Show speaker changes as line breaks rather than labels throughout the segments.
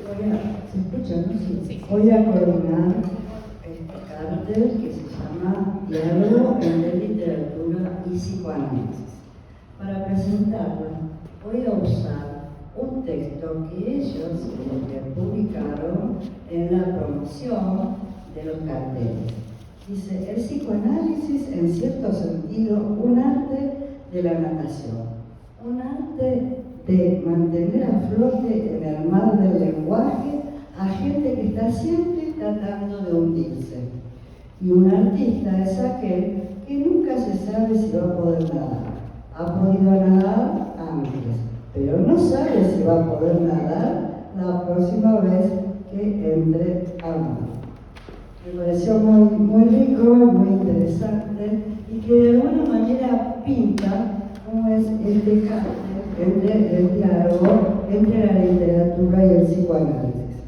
¿Se escucha, no? Sí.
Sí.
Voy a coordinar este cartel que se llama Diálogo entre Literatura y Psicoanálisis. Para presentarla, voy a usar un texto que ellos publicaron en la promoción de los carteles. Dice: el psicoanálisis, en cierto sentido, un arte de la natación, un arte de mantener a flote en el mar del lenguaje a gente que está siempre tratando de hundirse. Y un artista es aquel que nunca se sabe si va a poder nadar. Ha podido nadar antes, pero no sabe si va a poder nadar la próxima vez que entre al mar. Me pareció muy rico, muy interesante, y que de alguna manera pinta cómo es este cartel entre el diálogo entre la literatura y el psicoanálisis.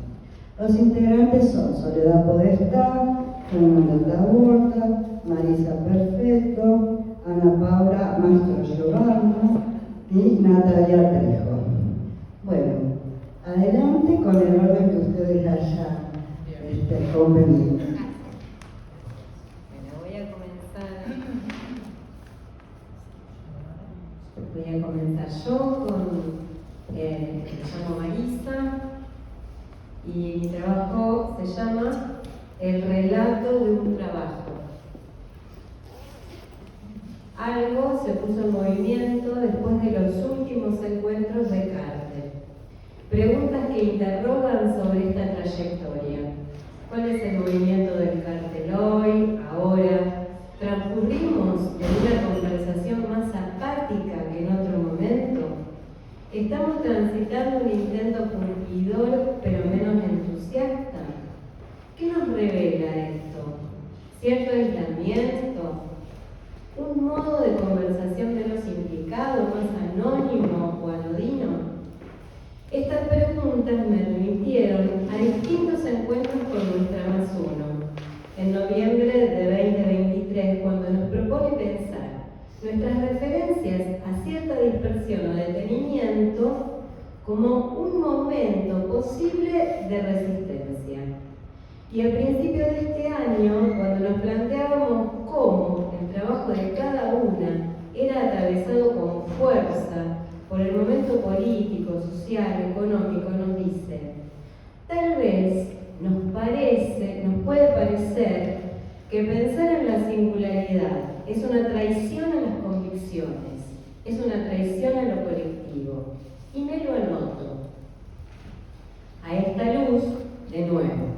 Los integrantes son Soledad Podestá, Fernanda Borda, Marisa Perfetto, Ana Paula Mastro Giovanna y Natalia Trejo. Bueno, adelante con el orden que ustedes hayan convenido.
Bueno, voy a comenzar yo me llamo Marisa y mi trabajo se llama El relato de un trabajo. Algo se puso en movimiento después de los últimos encuentros de cartel. Preguntas que interrogan sobre esta trayectoria. ¿Cuál es el movimiento del cartel hoy, ahora? ¿Transcurrimos de una conversación más apática que en otro momento? ¿Estamos transitando un intento cumplidor pero menos entusiasta? ¿Qué nos revela esto? ¿Cierto aislamiento? ¿Un modo de conversación menos implicado, más anónimo o anodino? Estas preguntas me remitieron a distintos encuentros con Nuestra Más Uno, en noviembre de 2023, cuando nos propone pensar nuestras referencias a cierta dispersión o detenimiento como un momento posible de resistencia. Y al principio de este año, cuando nos planteábamos cómo el trabajo de cada una era atravesado con fuerza por el momento político, social, económico, nos dice: tal vez nos puede parecer que pensar en la singularidad es una traición a las convicciones, es una traición a lo colectivo. Y me lo anoto. A esta luz, de nuevo,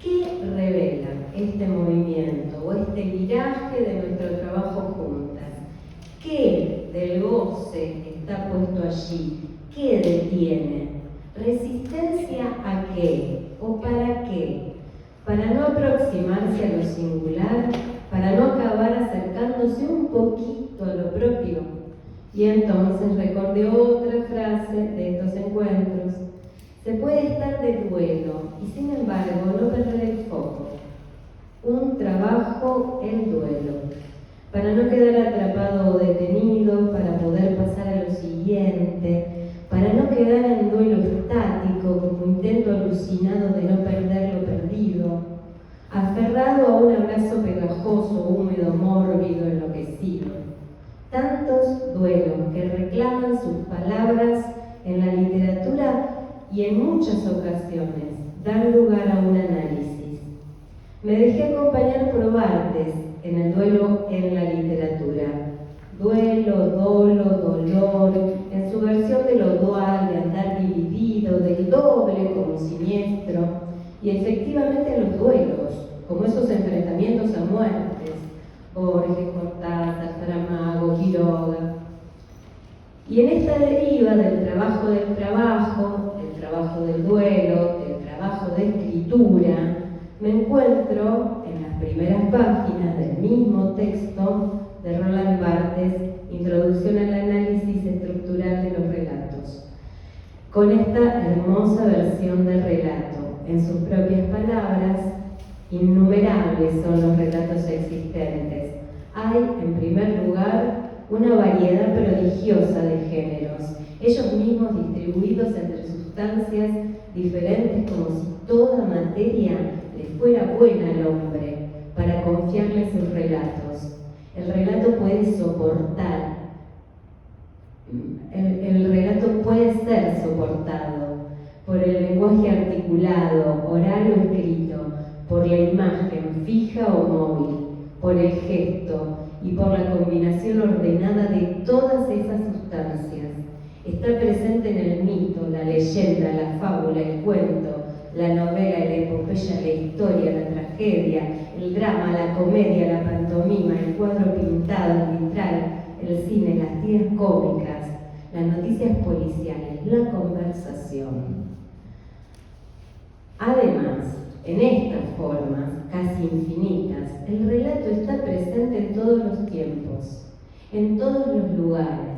¿qué revela este movimiento o este viraje de nuestro trabajo juntas? ¿Qué del goce está puesto allí? ¿Qué detiene? ¿Resistencia a qué? ¿O para qué? Para no aproximarse a lo singular, para no acabar acercándose un poquito a lo propio. Y entonces recordé otra frase de estos encuentros: se puede estar de duelo y sin embargo no perder el foco. Un trabajo, el duelo, para no quedar atrapado o detenido, para poder pasar a lo siguiente, para no quedar en duelo estático como intento alucinado de no perder lo perdido, aferrado a un abrazo pegajoso, húmedo, mórbido, enloquecido. Tantos duelos que reclaman sus palabras en la literatura y en muchas ocasiones dan lugar a un análisis. Me dejé acompañar por Barthes en el duelo en la literatura. Duelo, dolo, dolor, en su versión de lo dual, de andar dividido, del doble como siniestro, y efectivamente los duelos, como esos enfrentamientos a muertes, Borges, Cortázar, Saramago, Quiroga. Y en esta deriva del trabajo del duelo, del trabajo de escritura, me encuentro en las primeras páginas del mismo texto de Roland Barthes, Introducción al análisis estructural de los relatos, con esta hermosa versión del relato. En sus propias palabras, innumerables son los relatos existentes. Hay, en primer lugar, una variedad prodigiosa de géneros, ellos mismos distribuidos entre sus sustancias diferentes, como si toda materia le fuera buena al hombre, para confiarle sus relatos. El relato puede soportar, el relato puede ser soportado por el lenguaje articulado, oral o escrito, por la imagen fija o móvil, por el gesto y por la combinación ordenada de todas esas sustancias. Está presente en el mito, la leyenda, la fábula, el cuento, la novela, la epopeya, la historia, la tragedia, el drama, la comedia, la pantomima, el cuadro pintado, el vitral, el cine, las tiras cómicas, las noticias policiales, la conversación. Además, en estas formas, casi infinitas, el relato está presente en todos los tiempos, en todos los lugares,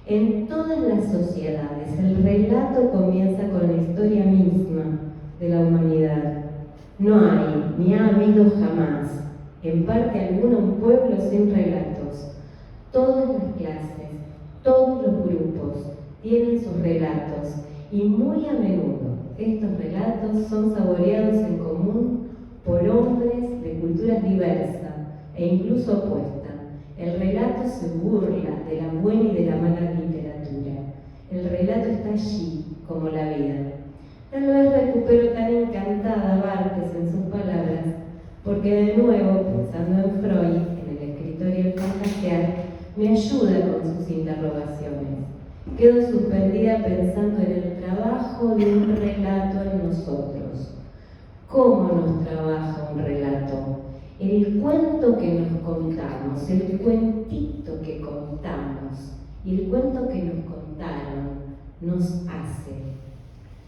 en todas las sociedades. El relato comienza con la historia misma de la humanidad. No hay, ni ha habido jamás, en parte alguna, un pueblo sin relatos. Todas las clases, todos los grupos tienen sus relatos, y muy a menudo estos relatos son saboreados en común por hombres de culturas diversas e incluso opuestas. El relato se burla de la buena y de la mala literatura. El relato está allí, como la vida. Tal vez recupero tan encantada Barthes en sus palabras, porque de nuevo, pensando en Freud, en el escritor y el fantasear, me ayuda con sus interrogaciones. Quedo suspendida pensando en el trabajo de un relato en nosotros. ¿Cómo nos trabaja un relato? El cuento que nos contamos, el cuentito que contamos y el cuento que nos contaron nos hace.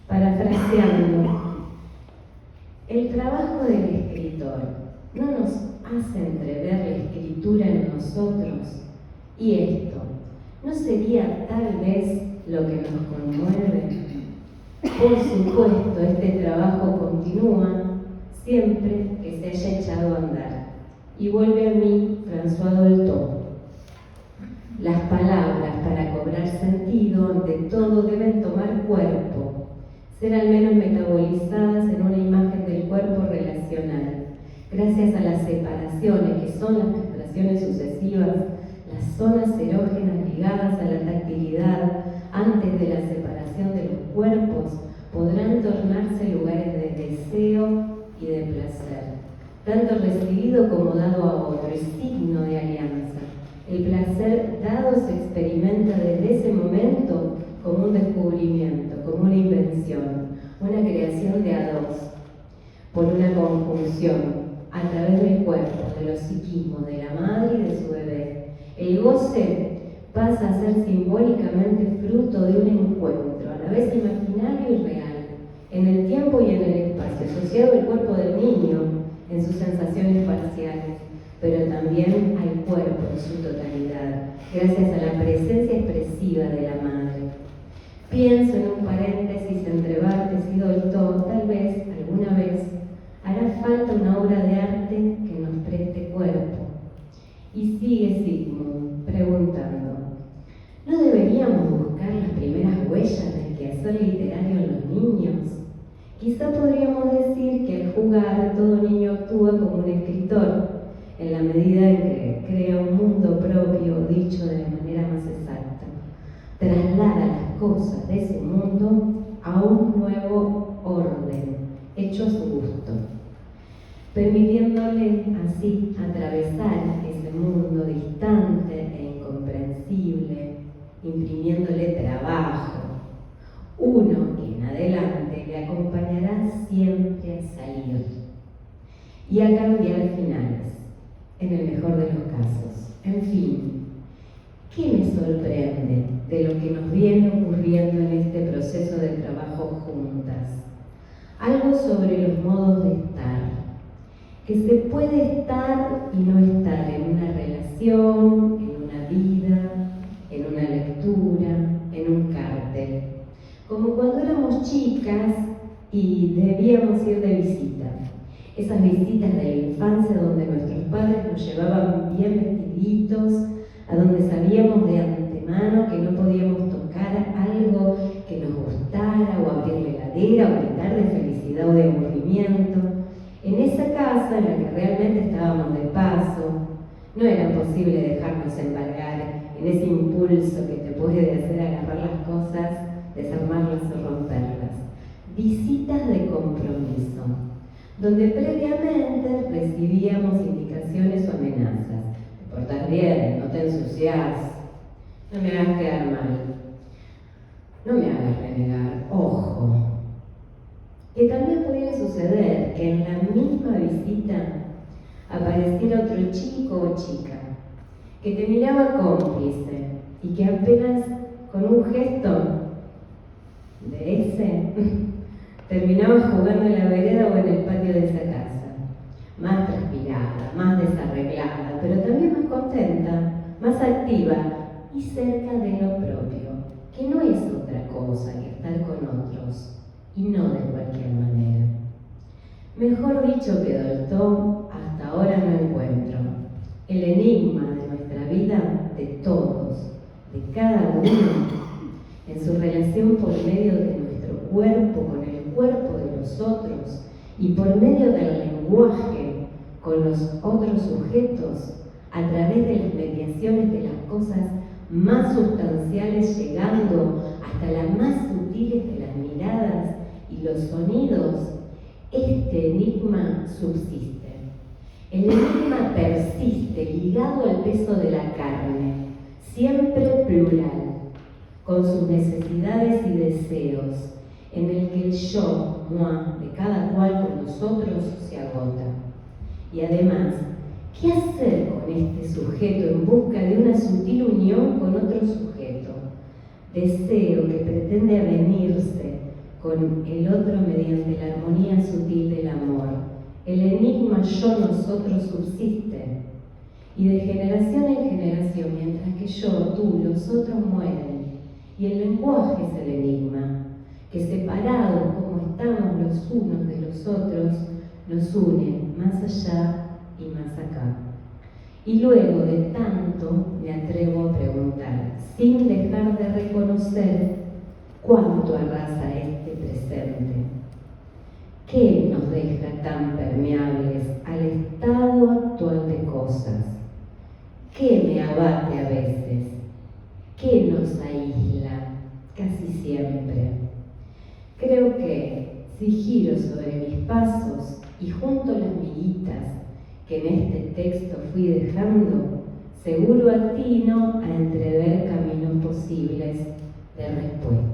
Parafraseando, el trabajo del escritor no nos hace entrever la escritura en nosotros, y esto ¿no sería tal vez lo que nos conmueve? Por supuesto, este trabajo continúa siempre que se haya echado a andar. Y vuelve a mí François Dolto. Las palabras, para cobrar sentido, ante todo deben tomar cuerpo, ser al menos metabolizadas en una imagen del cuerpo relacional. Gracias a las separaciones, que son las castraciones sucesivas, las zonas erógenas ligadas a la tactilidad antes de la separación de los cuerpos podrán tornarse lugares de deseo y de placer, tanto recibido como dado a otro, es signo de alianza. El placer dado se experimenta desde ese momento como un descubrimiento, como una invención, una creación de a dos, por una conjunción a través del cuerpo, de los psiquismos, de la madre y de su bebé. El goce pasa a ser simbólicamente fruto de un encuentro, a la vez imaginario y real, en el tiempo y en el espacio, asociado al cuerpo del niño en sus sensaciones parciales, pero también al cuerpo en su totalidad, gracias a la presencia expresiva de la madre. Pienso en un paréntesis entre Barthes y Dolto, tal vez, alguna vez, hará falta una obra de arte que nos preste cuerpo. Y sigue Sigmund preguntando, ¿no deberíamos buscar las primeras huellas del quehacer literario en los niños? Quizá podríamos decir que al jugar todo niño actúa como un escritor, en la medida en que crea un mundo propio, dicho de manera más exacta. Traslada las cosas de ese mundo a un nuevo orden, hecho a su gusto, permitiéndole así atravesar ese mundo distante e incomprensible, imprimiéndole trabajo, uno que en adelante le acompañará siempre a salir y a cambiar finales, en el mejor de los casos. En fin, ¿qué me sorprende de lo que nos viene ocurriendo en este proceso de trabajo juntas? Algo sobre los modos de estar, que se puede estar y no estar en una relación, en una vida, en una lectura, en un cartel. Como cuando éramos chicas y debíamos ir de visita. Esas visitas de la infancia donde nuestros padres nos llevaban bien vestiditos, a donde sabíamos de antemano antemano que no podíamos tocar algo que nos gustara o abrir la heladera o gritar de felicidad o de aburrimiento. En esa casa en la que realmente estábamos de paso, no era posible dejarnos embargar en ese impulso que te puede hacer agarrar las cosas, desarmarlas o romperlas. Visitas de compromiso, donde previamente recibíamos indicaciones o amenazas. Te portás bien, no te ensuciás, no me hagas quedar mal, no me hagas renegar, ojo. Que también podía suceder que en la misma visita apareciera otro chico o chica que te miraba cómplice y que apenas con un gesto de ese terminaba jugando en la vereda o en el patio de esa casa, más transpirada, más desarreglada, pero también más contenta, más activa y cerca de lo propio, que no es otra cosa que estar con otros y no de cualquier manera. Mejor dicho que Dolto, hasta ahora no encuentro el enigma de nuestra vida, de todos, de cada uno, en su relación por medio de nuestro cuerpo con el cuerpo de los otros y por medio del lenguaje con los otros sujetos, a través de las mediaciones de las cosas más sustanciales, llegando hasta las más sutiles de las miradas y los sonidos. Este enigma subsiste. El enigma persiste ligado al peso de la carne, siempre plural, con sus necesidades y deseos, en el que el yo, moi, de cada cual con los otros se agota. Y además, ¿qué hacer con este sujeto en busca de una sutil unión con otro sujeto? Deseo que pretende avenirse con el otro mediante la armonía sutil del amor. El enigma yo-nosotros subsiste, y de generación en generación, mientras que yo, tú, los otros mueren, y el lenguaje es el enigma, que separados como estamos los unos de los otros, nos une más allá y más acá. Y luego de tanto me atrevo a preguntar, sin dejar de reconocer cuánto arrasa este presente. ¿Qué nos deja tan permeables al estado actual de cosas? ¿Qué me abate a veces? ¿Qué nos aísla casi siempre? Creo que si giro sobre mis pasos y junto las miguitas que en este texto fui dejando, seguro atino a entrever caminos posibles de respuesta.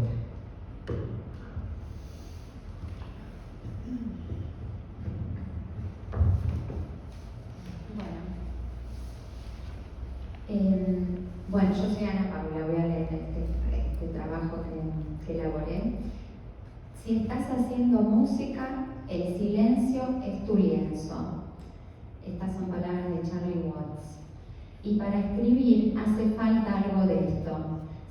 Bueno, yo soy Ana Paula, voy a leer este trabajo que elaboré. Si estás haciendo música, el silencio es tu lienzo. Estas son palabras de Charlie Watts. Y para escribir hace falta algo de esto: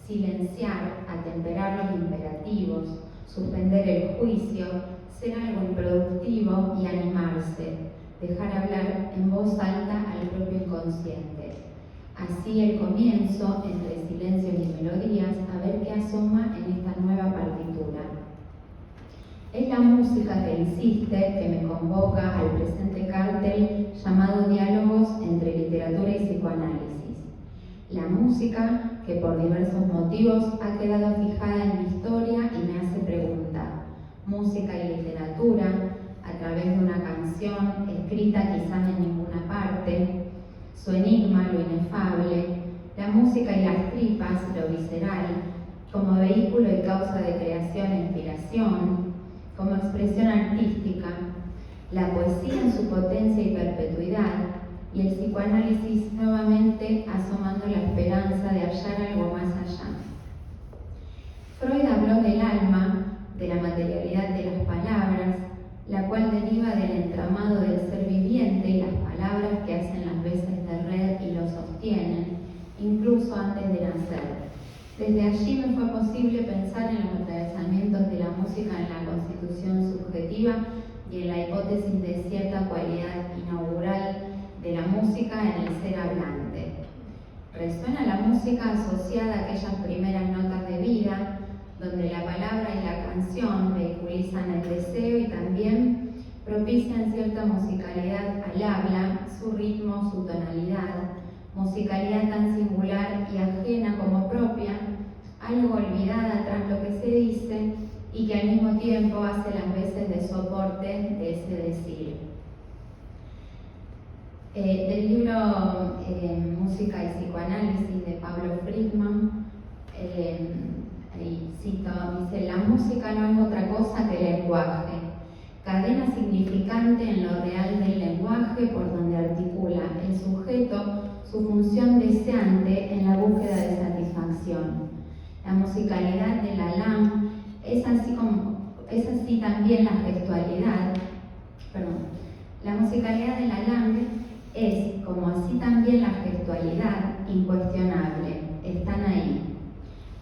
silenciar, atemperar los imperativos, suspender el juicio, ser algo improductivo y animarse, dejar hablar en voz alta al propio inconsciente. Así el comienzo, entre silencios y melodías, a ver qué asoma en esta nueva partitura. Es la música que insiste, que me convoca al presente cártel llamado Diálogos entre literatura y psicoanálisis. La música que por diversos motivos ha quedado fijada en mi historia y me hace preguntar. Música y literatura, a través de una canción escrita quizás en ninguna parte, su enigma, lo inefable, la música y las tripas, lo visceral, como vehículo y causa de creación e inspiración, como expresión artística, la poesía en su potencia y perpetuidad, y el psicoanálisis nuevamente asomando la esperanza de hallar algo más allá. Freud habló del alma, de la materialidad de las palabras, la cual deriva del entramado del ser viviente y las palabras que hacen las veces de red y lo sostienen, incluso antes de nacer. Desde allí me fue posible pensar en los atravesamientos de la música en la constitución subjetiva y en la hipótesis de cierta cualidad inaugural de la música en el ser hablante. Resuena la música asociada a aquellas primeras notas de vida, donde la palabra y la canción vehiculizan el deseo y también propician cierta musicalidad al habla, su ritmo, su tonalidad, musicalidad tan singular y ajena como propia, algo olvidada tras lo que se dice y que al mismo tiempo hace las veces de soporte de ese decir. Del libro Música y Psicoanálisis de Pablo Friedman, ahí cito, dice: la música no es otra cosa que lenguaje, cadena significante en lo real del lenguaje por donde articula el sujeto su función deseante en la búsqueda de satisfacción. La musicalidad de la langue es así también la gestualidad, la musicalidad de la langue es, como así también la gestualidad, incuestionable, están ahí.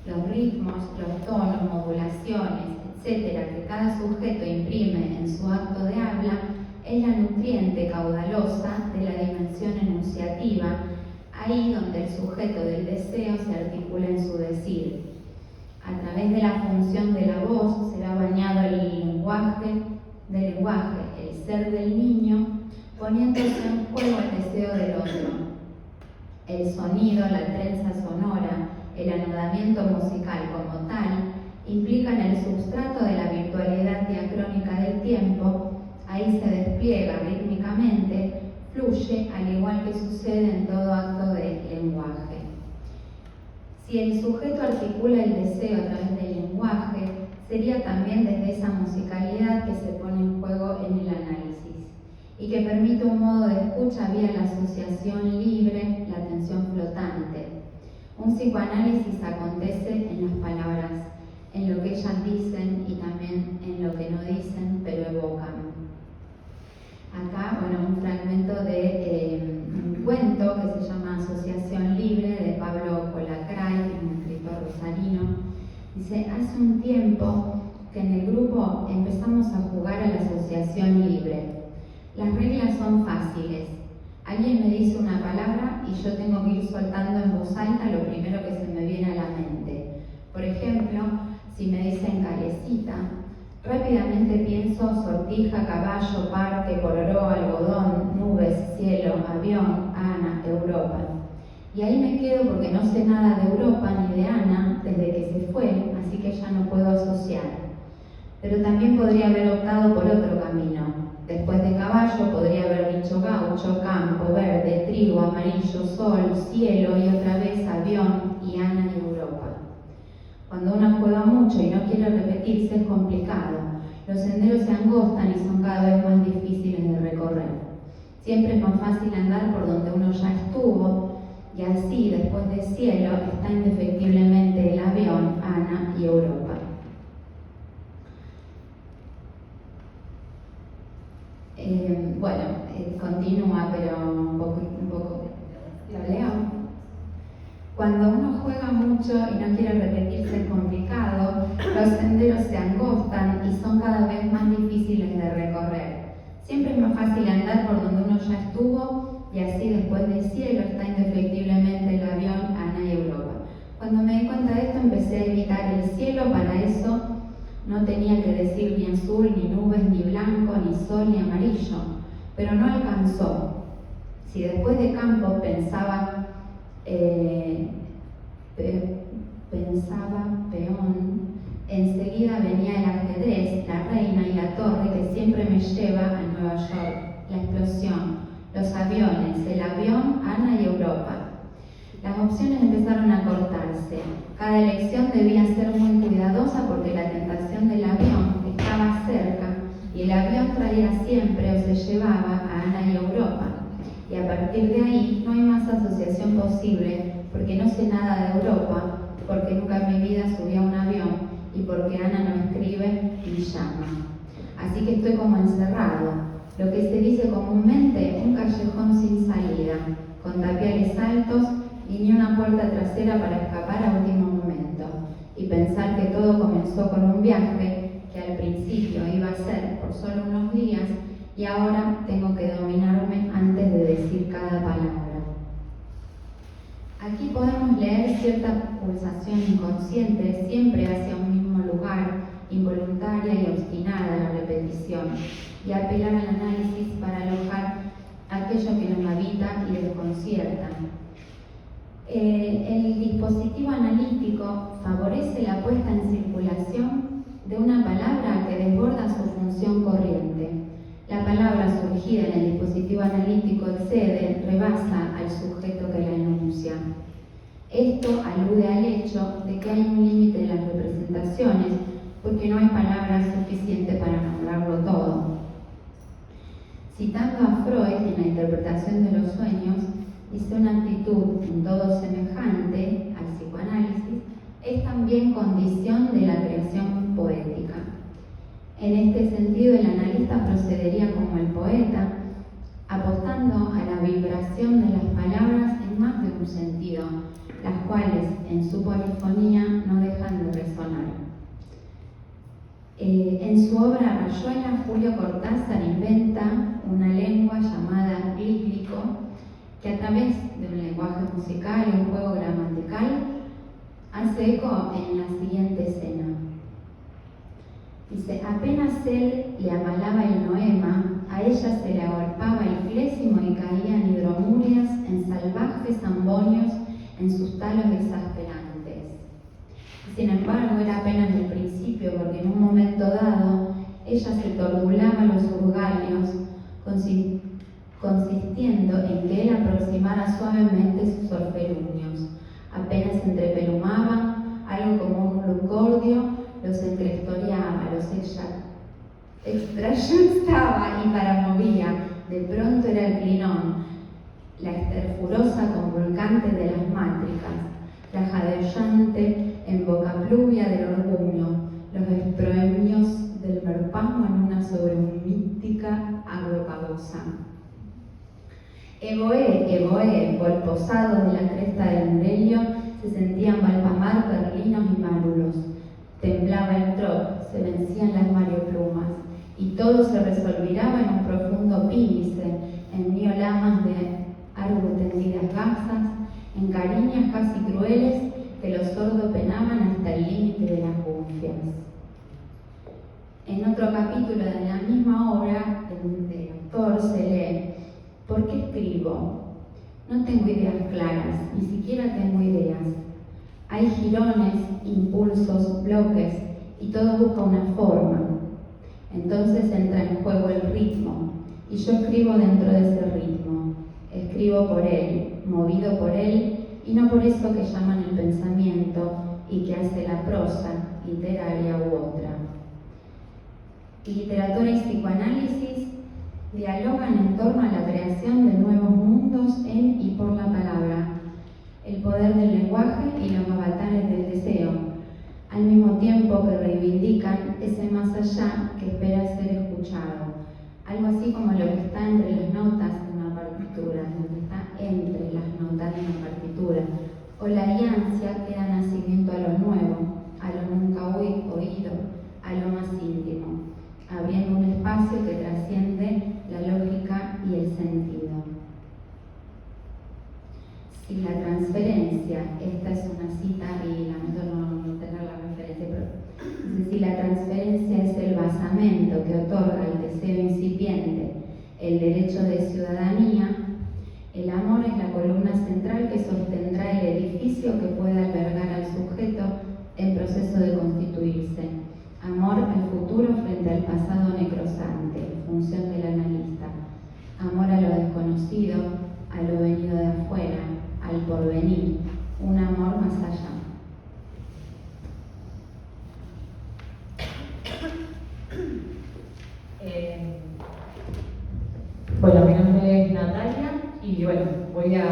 Los ritmos, los tonos, modulaciones, etcétera, que cada sujeto imprime en su acto de habla, es la nutriente caudalosa de la dimensión enunciativa, ahí donde el sujeto del deseo se articula en su decir. A través de la función de la voz será bañado el lenguaje, el ser del niño, poniéndose en juego el deseo del otro. El sonido, la trenza sonora, el anudamiento musical como tal, implican el substrato de la virtualidad diacrónica del tiempo, ahí se despliega rítmicamente, fluye al igual que sucede en todo acto de lenguaje. Si el sujeto articula el deseo a través del lenguaje, sería también desde esa musicalidad que se pone en juego en el análisis y que permite un modo de escucha vía la asociación libre, la atención flotante. Un psicoanálisis acontece en las palabras, en lo que ellas dicen y también en lo que no dicen, pero evocan. Acá, un fragmento de un cuento que se llama Asociación Libre, de Pablo Colacray, un escritor rosarino. Dice: hace un tiempo que en el grupo empezamos a jugar a la asociación libre. Las reglas son fáciles. Alguien me dice una palabra y yo tengo que ir soltando en voz alta lo primero que se me viene a la mente. Por ejemplo, si me dicen calecita, rápidamente pienso sortija, caballo, parque, pororó, algodón, nubes, cielo, avión, Ana, Europa. Y ahí me quedo porque no sé nada de Europa ni de Ana desde que se fue, así que ya no puedo asociar. Pero también podría haber optado por otro camino. Después de caballo podría haber dicho gaucho, campo, verde, trigo, amarillo, sol, cielo y otra vez avión y Ana y Europa. Cuando uno juega mucho y no quiere repetirse es complicado. Los senderos se angostan y son cada vez más difíciles de recorrer. Siempre es más fácil andar por donde uno ya estuvo y así, después de cielo, está indefectiblemente el avión, Ana y Europa. Continúa, pero un poco lo leo. Cuando uno juega mucho y no quiere repetirse es complicado, los senderos se angostan y son cada vez más difíciles de recorrer. Siempre es más fácil andar por donde uno ya estuvo y así después del cielo está indefectiblemente el avión, Ana y Europa. Cuando me di cuenta de esto empecé a evitar el cielo, para eso no tenía que decir ni azul, ni nubes, ni blanco, ni sol, ni amarillo, pero no alcanzó. Si después de campo pensaba peón, enseguida venía el ajedrez, la reina y la torre que siempre me lleva a Nueva York, la explosión, los aviones, el avión, Ana y Europa. Las opciones empezaron a cortarse. Cada elección debía ser muy cuidadosa porque la tentación del avión estaba cerca y el avión traía siempre o se llevaba a Ana y Europa. Y a partir de ahí no hay más asociación posible porque no sé nada de Europa, porque nunca en mi vida subí a un avión y porque Ana no escribe ni llama. Así que estoy como encerrado, lo que se dice comúnmente un callejón sin salida, con tapiales altos y ni una puerta trasera para escapar a último momento, y pensar que todo comenzó con un viaje que al principio iba a ser por solo unos días y ahora tengo que dominarme antes de decir cada palabra. Aquí podemos leer cierta pulsación inconsciente, siempre hacia un mismo lugar, involuntaria y obstinada a la repetición, y apelar al análisis para alojar aquello que nos habita y desconcierta. El dispositivo analítico favorece la puesta en circulación de una palabra que desborda su función corriente. La palabra surgida en el dispositivo analítico excede, rebasa al sujeto que la enuncia. Esto alude al hecho de que hay un límite de las representaciones, porque no hay palabras suficientes para nombrarlo todo. Citando a Freud en la interpretación de los sueños, dice: una actitud en todo semejante al psicoanálisis es también condición de la creación poética. En este sentido, el analista procedería como el poeta, apostando a la vibración de las palabras en más de un sentido, las cuales en su polifonía no dejan de resonar. En su obra Rayuela, Julio Cortázar inventa una lengua llamada glíglico, que a través de un lenguaje musical y un juego gramatical hace eco en la siguiente escena. Dice: apenas él le amalaba el noema, a ella se le agolpaba el clésimo y caían hidromurias en salvajes ambonios en sus talos exasperantes. Sin embargo, era apenas el principio, porque en un momento dado ella se torbulaba los urgalios, consistiendo en que él aproximara suavemente sus orferunios. Apenas entrepelumaban, algo como un lucordio los encrestoreaba, los extrayuntaba y paramovía. De pronto era el clinón, la esterfurosa convulcante de las mátricas, la jadeante en boca pluvia del orgullo, los esproemios del merpasmo en una sobrehumística agropagosa. Egoé, volposado de la cresta del Murelio, se sentían balpamar perlinos y márulos. Temblaba el trop, se vencían las marioplumas, y todo se resolviraba en un profundo pínice, en miolamas de argo tendidas gasas, en cariñas casi crueles que los sordos penaban hasta el límite de las angustias. En otro capítulo de la misma obra del autor se lee: ¿por qué escribo? No tengo ideas claras, ni siquiera tengo ideas. Hay jirones, impulsos, bloques, y todo busca una forma. Entonces entra en juego el ritmo, y yo escribo dentro de ese ritmo. Escribo por él, movido por él, y no por eso que llaman el pensamiento y que hace la prosa, literaria u otra. Literatura y psicoanálisis dialogan en torno a la creación de nuevos mundos en y por la palabra, el poder del lenguaje y los avatares del deseo, al mismo tiempo que reivindican ese más allá que espera ser escuchado, algo así como lo que está entre las notas de una partitura, lo que está entre las notas de una partitura, o la alianza que da nacimiento a lo nuevo, a lo nunca oído, a lo más íntimo, abriendo un espacio que trasciende la lógica y el sentido. Si la transferencia, esta es una cita y lamento no tener la referencia, pero si la transferencia es el basamento que otorga al deseo incipiente el derecho de ciudadanía, el amor es la columna central que sostendrá el edificio que pueda albergar al sujeto en proceso de constituirse. Amor al futuro frente al pasado necrosante, función del analista. Amor a lo desconocido, a lo venido de afuera, al porvenir, un amor más allá.
Bueno, mi nombre es Natalia y bueno, voy a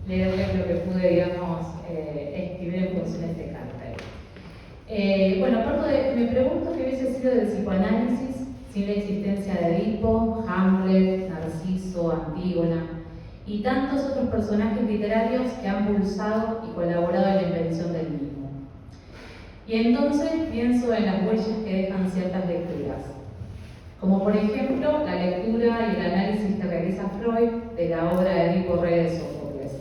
leerles lo que pude, digamos, escribir en funciones de cartel. Bueno, me pregunto qué hubiese sido del psicoanálisis sin la existencia de Edipo, Hamlet, Narciso, Antígona y tantos otros personajes literarios que han pulsado y colaborado en la invención del mismo. Y entonces pienso en las huellas que dejan ciertas lecturas, como por ejemplo la lectura y el análisis que realiza Freud de la obra de Edipo, Rey de Sófocles.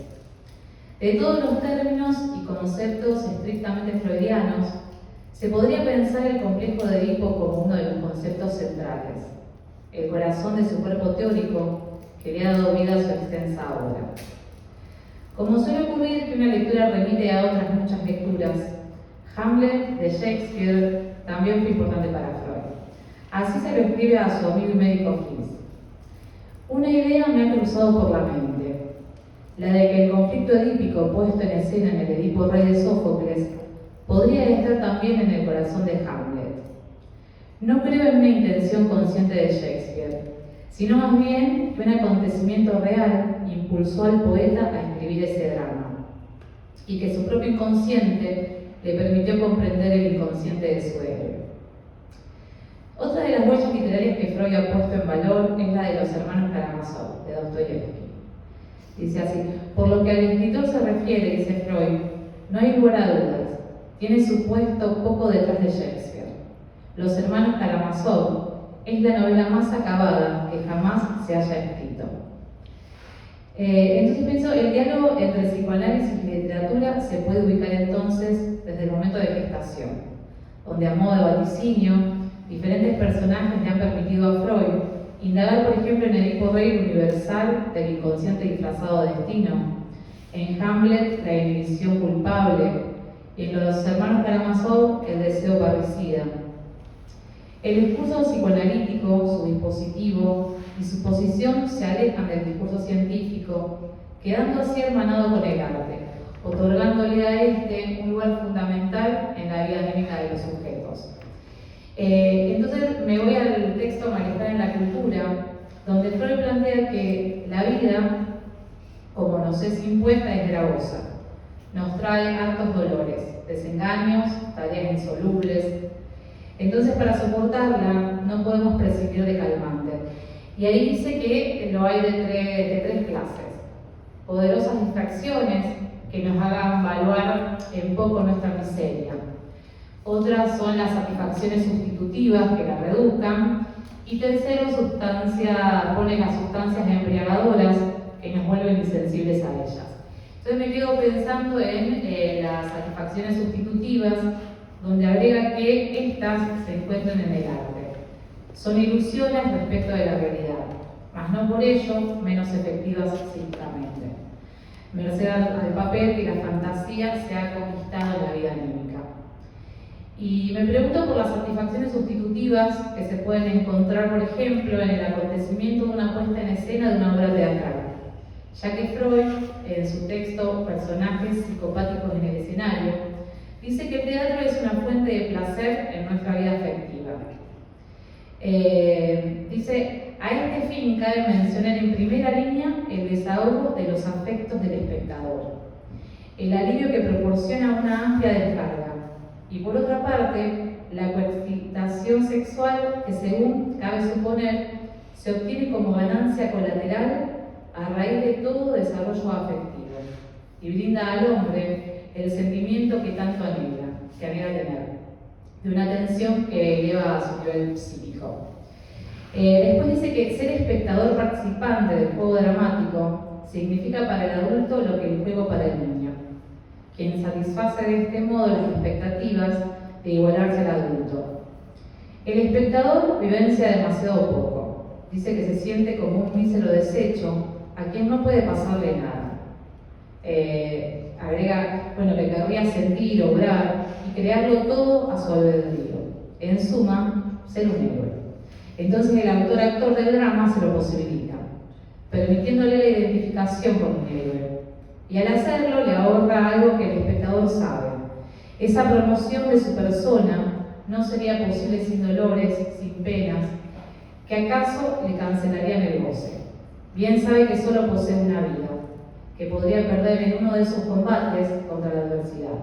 De todos los términos y conceptos estrictamente freudianos, se podría pensar el complejo de Edipo como uno de los conceptos centrales, el corazón de su cuerpo teórico que le ha dado vida a su extensa obra. Como suele ocurrir que una lectura remite a otras muchas lecturas, Hamlet de Shakespeare también fue importante para Freud. Así se lo escribe a su amigo y médico Hiss. Una idea me ha cruzado por la mente, la de que el conflicto edípico puesto en escena en el Edipo Rey de Sófocles podría estar también en el corazón de Hamlet. No creo en una intención consciente de Shakespeare, sino más bien que un acontecimiento real impulsó al poeta a escribir ese drama, y que su propio inconsciente le permitió comprender el inconsciente de su héroe. Otra de las huellas literarias que Freud ha puesto en valor es la de los hermanos Karamazov, de Dostoyevsky. Dice así: por lo que al escritor se refiere, dice Freud, no hay lugar a dudas, tiene su puesto poco detrás de Shakespeare. Los hermanos Karamazov es la novela más acabada que jamás se haya escrito. Entonces pienso, el diálogo entre psicoanálisis y literatura se puede ubicar entonces desde el momento de gestación, donde a modo de vaticinio, diferentes personajes le han permitido a Freud indagar, por ejemplo, en Edipo Rey universal del inconsciente disfrazado de destino, en Hamlet la inhibición culpable y en los hermanos Karamazov el deseo parricida. El discurso psicoanalítico, su dispositivo y su posición se alejan del discurso científico, quedando así hermanado con el arte, otorgándole a este un lugar fundamental en la vida anímica de los sujetos. Entonces me voy al texto Malestar en la cultura, donde Freud plantea que la vida, como nos es impuesta, es gravosa. Nos trae hartos dolores, desengaños, tareas insolubles. Entonces, para soportarla, no podemos prescindir de calmantes. Y ahí dice que lo hay de tres clases. Poderosas distracciones que nos hagan valuar en poco nuestra miseria. Otras son las satisfacciones sustitutivas que la reduzcan. Y tercero, pone las sustancias embriagadoras que nos vuelven insensibles a ellas. Entonces me quedo pensando en las satisfacciones sustitutivas, donde agrega que estas se encuentran en el arte. Son ilusiones respecto de la realidad, mas no por ello menos efectivas psíquicamente, merced al papel que la fantasía se ha conquistado en la vida anímica. Y me pregunto por las satisfacciones sustitutivas que se pueden encontrar, por ejemplo, en el acontecimiento de una puesta en escena de una obra teatral, ya que Freud, en su texto Personajes psicopáticos en el escenario, dice que el teatro es una fuente de placer en nuestra vida afectiva. Dice, a este fin cabe mencionar en primera línea el desahogo de los afectos del espectador, el alivio que proporciona una amplia descarga, y por otra parte, la coexcitación sexual que, según cabe suponer, se obtiene como ganancia colateral a raíz de todo desarrollo afectivo, y brinda al hombre el sentimiento que tanto anhela tener, de una tensión que eleva a su nivel psíquico. Después dice que ser espectador participante del juego dramático significa para el adulto lo que el juego para el niño, quien satisface de este modo las expectativas de igualarse al adulto. El espectador vivencia demasiado poco, dice que se siente como un mísero desecho a quien no puede pasarle nada. Agrega, que querría sentir, obrar y crearlo todo a su albedrío. En suma, ser un héroe. Entonces el autor-actor del drama se lo posibilita, permitiéndole la identificación con un héroe. Y al hacerlo le ahorra algo que el espectador sabe. Esa promoción de su persona no sería posible sin dolores, sin penas, que acaso le cancelarían el goce. Bien sabe que solo posee una vida, que podría perder en uno de esos combates contra la adversidad.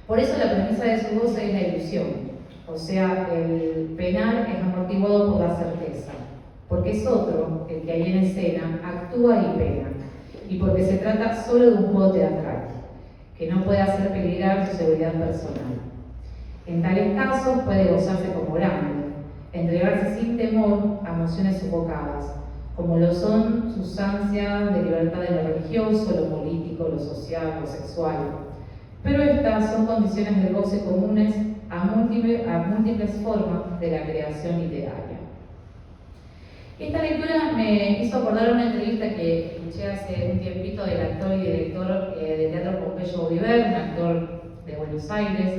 Por eso la premisa de su goce es la ilusión, o sea, el penar es amortiguado por la certeza, porque es otro, el que ahí en escena, actúa y pena, y porque se trata solo de un juego teatral, que no puede hacer peligrar su seguridad personal. En tales casos puede gozarse como grande, entregarse sin temor a emociones sofocadas, como lo son sus ansias de libertad en lo religioso, lo político, lo social, lo sexual. Pero estas son condiciones de goce comunes a múltiples formas de la creación literaria. Esta lectura me hizo acordar una entrevista que escuché hace un tiempito del actor y director de teatro Pompeyo Audibert, un actor de Buenos Aires,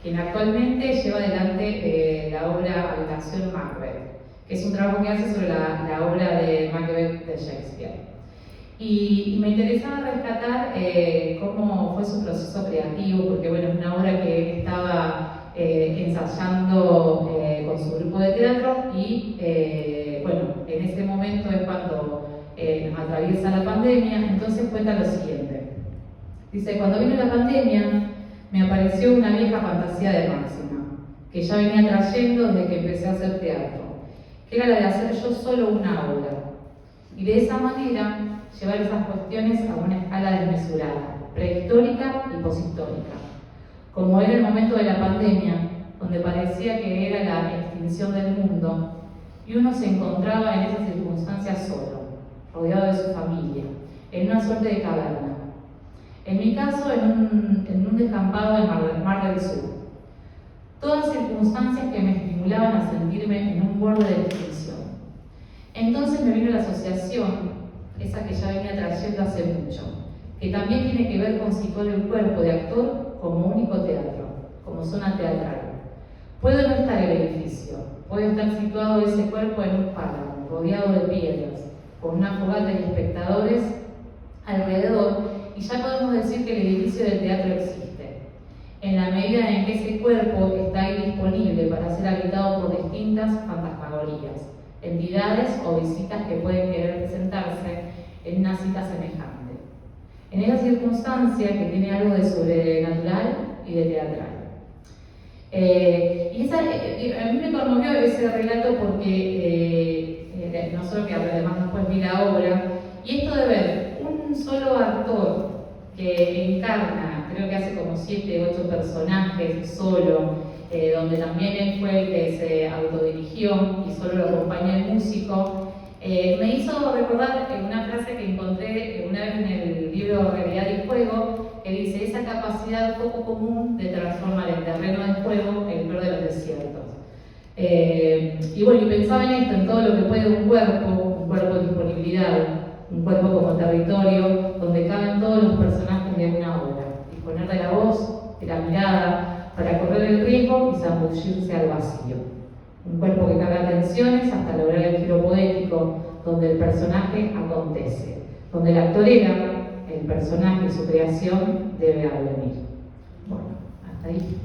quien actualmente lleva adelante la obra Habitación Macbeth, que es un trabajo que hace sobre la obra de Macbeth de Shakespeare. Y me interesaba rescatar cómo fue su proceso creativo, porque bueno, es una obra que él estaba ensayando con su grupo de teatro y bueno, en ese momento es cuando nos atraviesa la pandemia. Entonces cuenta lo siguiente. Dice: cuando vino la pandemia me apareció una vieja fantasía de Máxima, que ya venía trayendo desde que empecé a hacer teatro, que era la de hacer yo solo una obra, y de esa manera llevar esas cuestiones a una escala desmesurada, prehistórica y poshistórica, como era el momento de la pandemia, donde parecía que era la extinción del mundo, y uno se encontraba en esas circunstancias solo, rodeado de su familia, en una suerte de caverna. En mi caso, en un descampado en Mar del Sur. Todas circunstancias que me estimulaban a sentirme en un borde de extinción. Entonces me vino la asociación, esa que ya venía trayendo hace mucho, que también tiene que ver con situar el cuerpo de actor como único teatro, como zona teatral. Puede no estar el edificio, puede estar situado ese cuerpo en un páramo, rodeado de piedras, con una fogata y espectadores alrededor, y ya podemos decir que el edificio del teatro existe, en la medida en que ese cuerpo está ahí disponible para ser habitado por distintas fantasmagorías, entidades o visitas que pueden querer presentarse en una cita semejante. En esa circunstancia que tiene algo de sobrenatural y de teatral. A mí me conmovió ese relato porque no solo que además después vi la obra, y esto de ver un solo actor que encarna, creo que hace como 7 u 8 personajes solo, donde también él fue el que se autodirigió y solo lo acompaña el músico, me hizo recordar una frase que encontré una vez en el libro Realidad y Juego, que dice: esa capacidad poco común de transformar el terreno de juego en el peor de los desiertos. Y bueno, y pensaba en esto, en todo lo que puede un cuerpo de disponibilidad, un cuerpo como territorio, donde caben todos los personajes de una obra, disponer de la voz, de la mirada, para correr el riesgo y zambullirse al vacío. Un cuerpo que carga tensiones hasta lograr el giro poético, donde el personaje acontece, donde la actorera, el personaje y su creación debe advenir. Bueno, hasta ahí.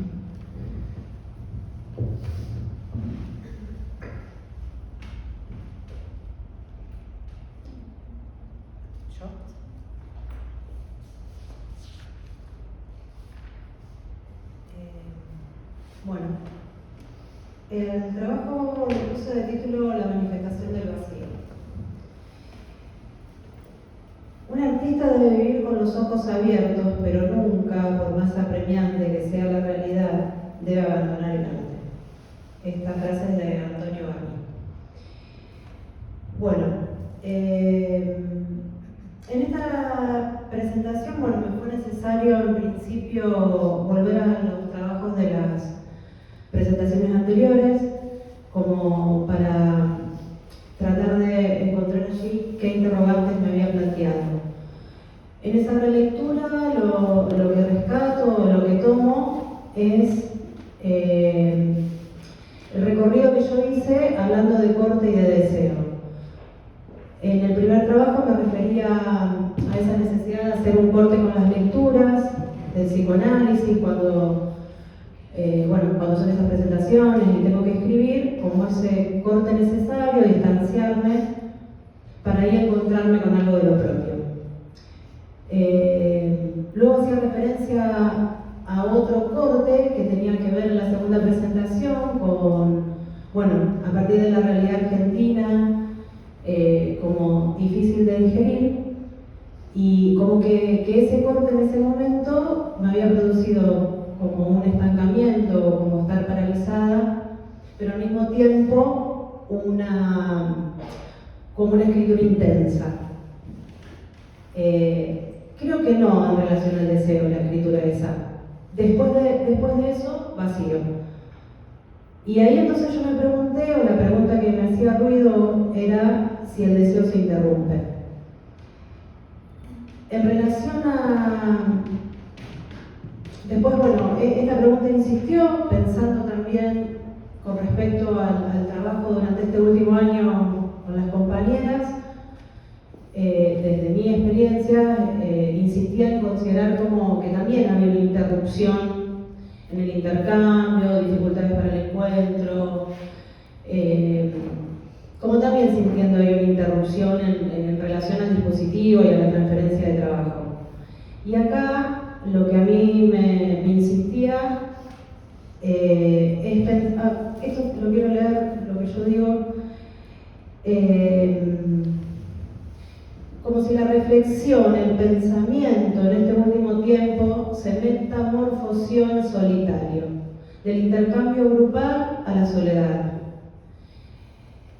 Bueno, el trabajo le puse de título La manifestación del vacío. Un artista debe vivir con los ojos abiertos, pero nunca, por más apremiante que sea la realidad, debe abandonar el arte. Esta frase es de Antonio Gami. Bueno, en esta presentación, me fue necesario en principio volver a los trabajos de las presentaciones anteriores, como para tratar de encontrar allí qué interrogantes me había planteado. En esa relectura lo que rescato, lo que tomo es el recorrido que yo hice hablando de corte y de deseo. En el primer trabajo me refería a esa necesidad de hacer un corte con las lecturas, del psicoanálisis, cuando son esas presentaciones y tengo que escribir, como ese corte necesario, distanciarme, para ahí encontrarme con algo de lo propio. Luego hacía referencia a otro corte que tenía que ver en la segunda presentación a partir de la realidad argentina, como difícil de digerir, y como que ese corte en ese momento me había producido como un estancamiento, como estar paralizada, pero al mismo tiempo como una escritura intensa. Creo que no en relación al deseo, la escritura esa. Después de eso, vacío. Y ahí entonces yo me pregunté, o la pregunta que me hacía ruido era si el deseo se interrumpe. En relación a... Después, bueno, esta pregunta insistió, pensando también con respecto al trabajo durante este último año con las compañeras. Desde mi experiencia, insistía en considerar como que también había una interrupción en el intercambio, dificultades para el encuentro, como también sintiendo ahí una interrupción en relación al dispositivo y a la transferencia de trabajo. Y acá lo que a mí me insistía es pensar, esto lo quiero leer, lo que yo digo, como si la reflexión, el pensamiento en este último tiempo se metamorfoseó en solitario, del intercambio grupal a la soledad.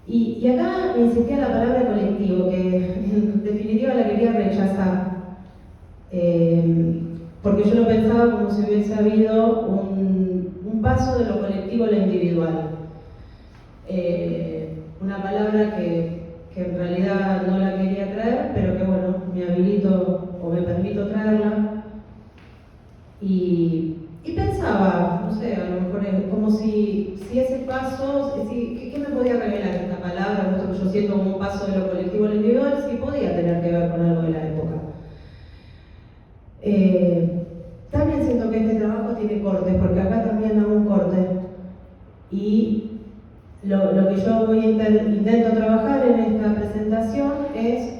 Y acá me insistía la palabra colectivo, que en definitiva la quería rechazar, porque yo lo pensaba como si hubiese habido un paso de lo colectivo a lo individual. Una palabra que en realidad no la quería traer, pero que bueno, me habilito o me permito traerla. Y pensaba, no sé, a lo mejor es como si ese paso, ¿qué me podía revelar esta palabra? Esto que yo siento como un paso de lo colectivo a lo individual, sí podía tener que ver con algo de la época. También siento que este trabajo tiene cortes, porque acá también hago un corte. Y lo que yo intento trabajar en esta presentación es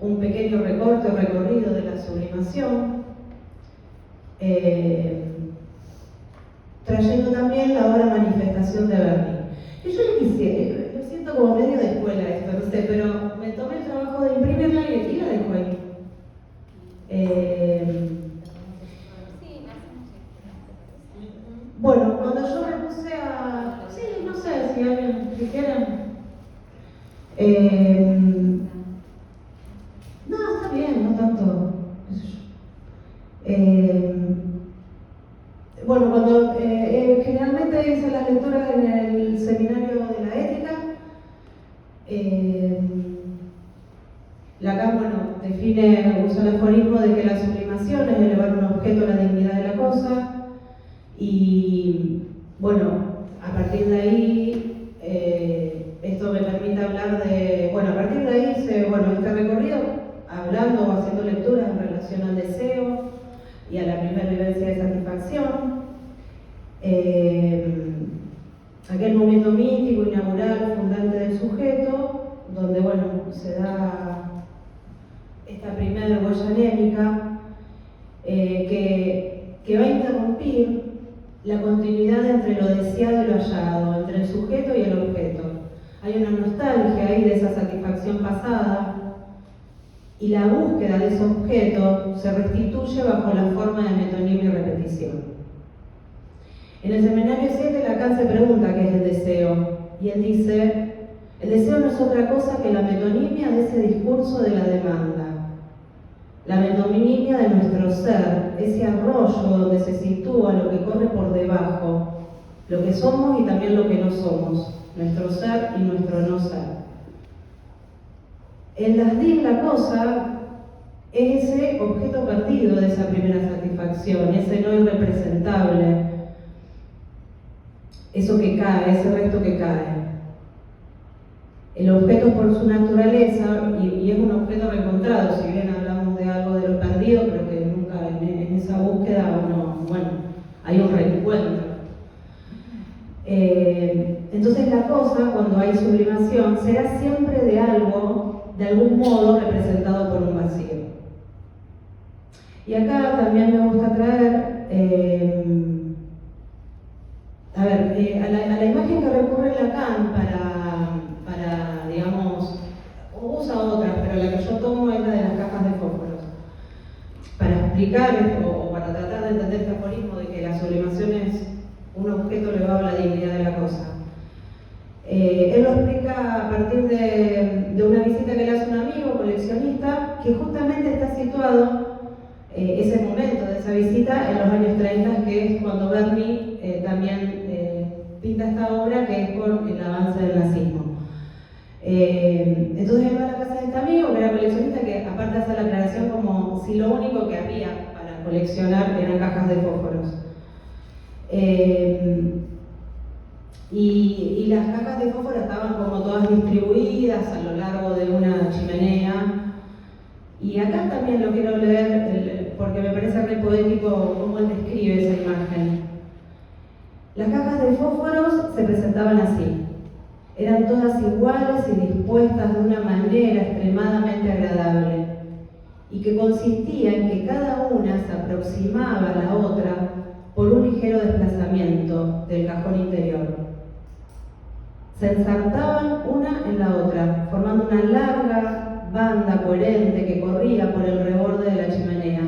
un pequeño recorte o recorrido de la sublimación, trayendo también la obra Manifestación de Berni. Y yo le quisiera, lo siento como medio de escuela esto, no sé, pero me tomé el trabajo de imprimirla y la dejo ahí. Bueno, cuando yo me puse a... Sí, no sé si alguien, si quieren... No, está bien, no tanto, qué sé yo. Bueno, cuando generalmente hice las lecturas en el seminario de la ética, Lacan, bueno, usa el aforismo de que la sublimación es elevar un objeto a la dignidad de la cosa. Y bueno, a partir de ahí, esto me permite hablar de, bueno, a partir de ahí hice, este recorrido, hablando o haciendo lecturas en relación al deseo y a la primera vivencia de satisfacción. Aquel momento mítico, inaugural, fundante del sujeto, donde, se da esta primera huella anémica que va a interrumpir la continuidad entre lo deseado y lo hallado, entre el sujeto y el objeto. Hay una nostalgia ahí de esa satisfacción pasada y la búsqueda de ese objeto se restituye bajo la forma de metonimia y repetición. En el seminario 7 Lacan se pregunta qué es el deseo y él dice: el deseo no es otra cosa que la metonimia de ese discurso de la demanda. La metonimia de nuestro ser, ese arroyo donde se sitúa lo que corre por debajo, lo que somos y también lo que no somos, nuestro ser y nuestro no ser. En las DIN la cosa es ese objeto perdido de esa primera satisfacción, ese no irrepresentable, eso que cae, ese resto que cae. El objeto por su naturaleza, y es un objeto reencontrado, si bien hablamos de algo de lo perdido, pero que nunca en esa búsqueda hay un reencuentro. Entonces la cosa, cuando hay sublimación, será siempre de algo, de algún modo, representado por un vacío. Y acá también me gusta traer, a la imagen que recurre Lacan para, digamos, usa otras, pero la que yo tomo es la de las cajas de fósforos. Para explicar esto, o para tratar de entender este aforismo de que la sublimación es un objeto elevado a la dignidad de la cosa. Él lo explica a partir que justamente está situado ese momento de esa visita en los años 30, que es cuando Berni también pinta esta obra, que es por el avance del nazismo. Entonces él va a la casa de este amigo, que era coleccionista, que aparte hace la aclaración como si lo único que había para coleccionar eran cajas de fósforos. Y las cajas de fósforo estaban como todas distribuidas a lo largo de una chimenea. Y acá también lo quiero leer porque me parece re poético cómo él describe esa imagen. Las cajas de fósforos se presentaban así. Eran todas iguales y dispuestas de una manera extremadamente agradable, y que consistía en que cada una se aproximaba a la otra por un ligero desplazamiento del cajón interior. Se ensartaban una en la otra, formando una larga banda coherente que corría por el reborde de la chimenea.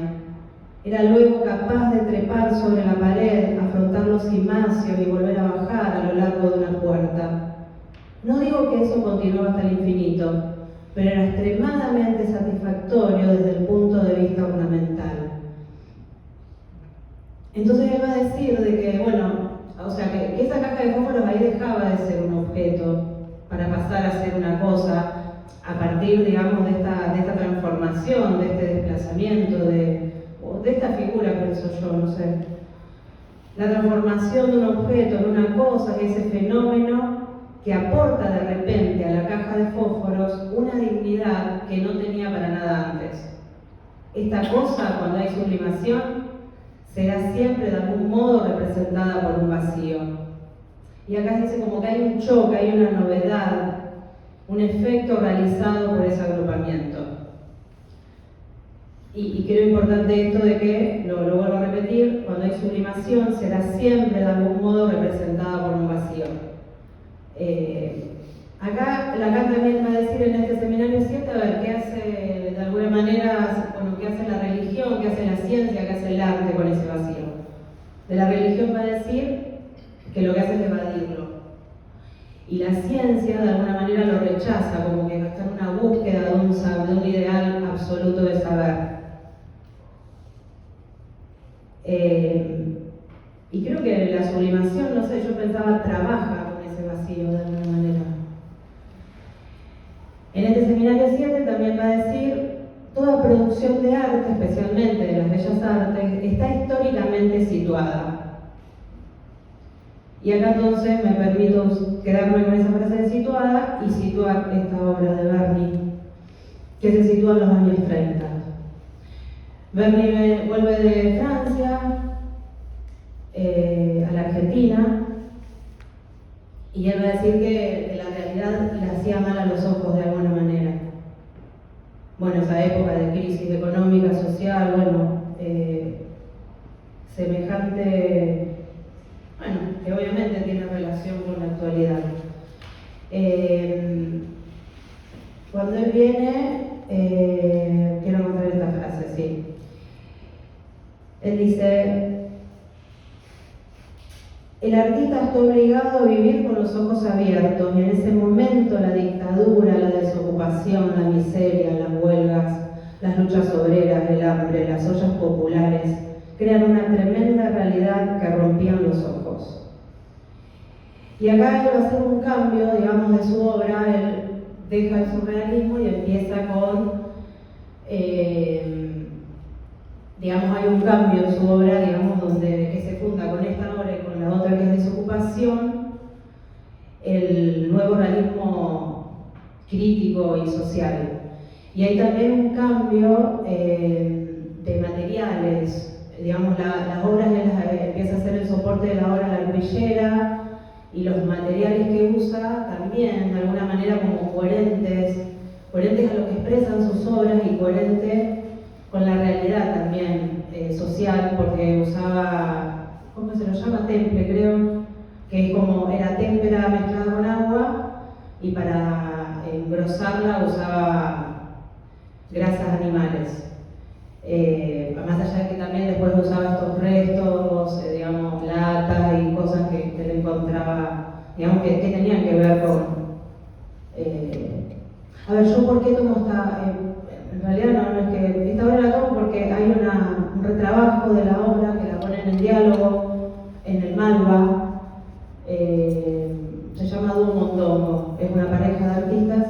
Era luego capaz de trepar sobre la pared, afrontar los cimacios y volver a bajar a lo largo de una puerta. No digo que eso continuaba hasta el infinito, pero era extremadamente satisfactorio desde el punto de vista ornamental. Entonces él va a decir de que, bueno, o sea, que esa caja de fósforos ahí dejaba de ser un objeto para pasar a ser una cosa a partir, digamos, de esta transformación, de este desplazamiento, de esta figura, pienso yo, no sé. La transformación de un objeto en una cosa, ese fenómeno que aporta de repente a la caja de fósforos una dignidad que no tenía para nada antes. Esta cosa, cuando hay sublimación, será siempre de algún modo representada por un vacío. Y acá dice como que hay un choque, hay una novedad, un efecto realizado por ese agrupamiento. Y creo importante esto de que, lo vuelvo a repetir, cuando hay sublimación será siempre de algún modo representada por un vacío. Acá Lacan también va a decir en este seminario 7, a ver, qué hace de alguna manera, bueno, qué hace la religión, qué hace la ciencia, qué hace el arte con ese vacío. De la religión va a decir que lo que hace es evadirlo. Y la ciencia de alguna manera lo rechaza, como que está en una búsqueda de un ideal absoluto de saber. Y creo que la sublimación, no sé, yo pensaba, trabaja con ese vacío de alguna manera. En este seminario 7 también va a decir, toda producción de arte, especialmente de las bellas artes, está históricamente situada. Y acá entonces me permito quedarme con esa frase de situada y situar esta obra de Berni, que se sitúa en los años 30. Berni vuelve de Francia a la Argentina, y él va a decir que la realidad le hacía mal a los ojos de alguna manera. Bueno, esa época de crisis económica, social, bueno, semejante, bueno, que obviamente tiene relación con la actualidad. Cuando él viene, quiero mostrar esta frase, sí. Él dice, el artista está obligado a vivir con los ojos abiertos, y en ese momento la dictadura, la desocupación, la miseria, las huelgas, las luchas obreras, el hambre, las ollas populares, crean una tremenda realidad que rompían los ojos. Y acá él va a hacer un cambio, digamos, de su obra. Él deja el surrealismo y empieza con, digamos, hay un cambio en su obra, digamos, que se funda con esta obra y con la otra que es Desocupación, el nuevo realismo crítico y social. Y hay también un cambio de materiales. Digamos, las obras empieza a ser el soporte de la obra la arpillera, y los materiales que usa también de alguna manera como coherentes a lo que expresan sus obras y coherentes con la realidad también social, porque usaba, ¿cómo se lo llama? Temple, creo, que es como, era témpera mezclada con agua, y para engrosarla usaba grasas animales. Más allá de que también después usaba estos restos, digamos, latas y cosas que le encontraba, digamos, que tenían que ver con... A ver, yo por qué tomo en realidad no es que esta obra la tomo porque hay un retrabajo de la obra que la ponen en diálogo en el Malva. Se llama Dúo Mondongo, es una pareja de artistas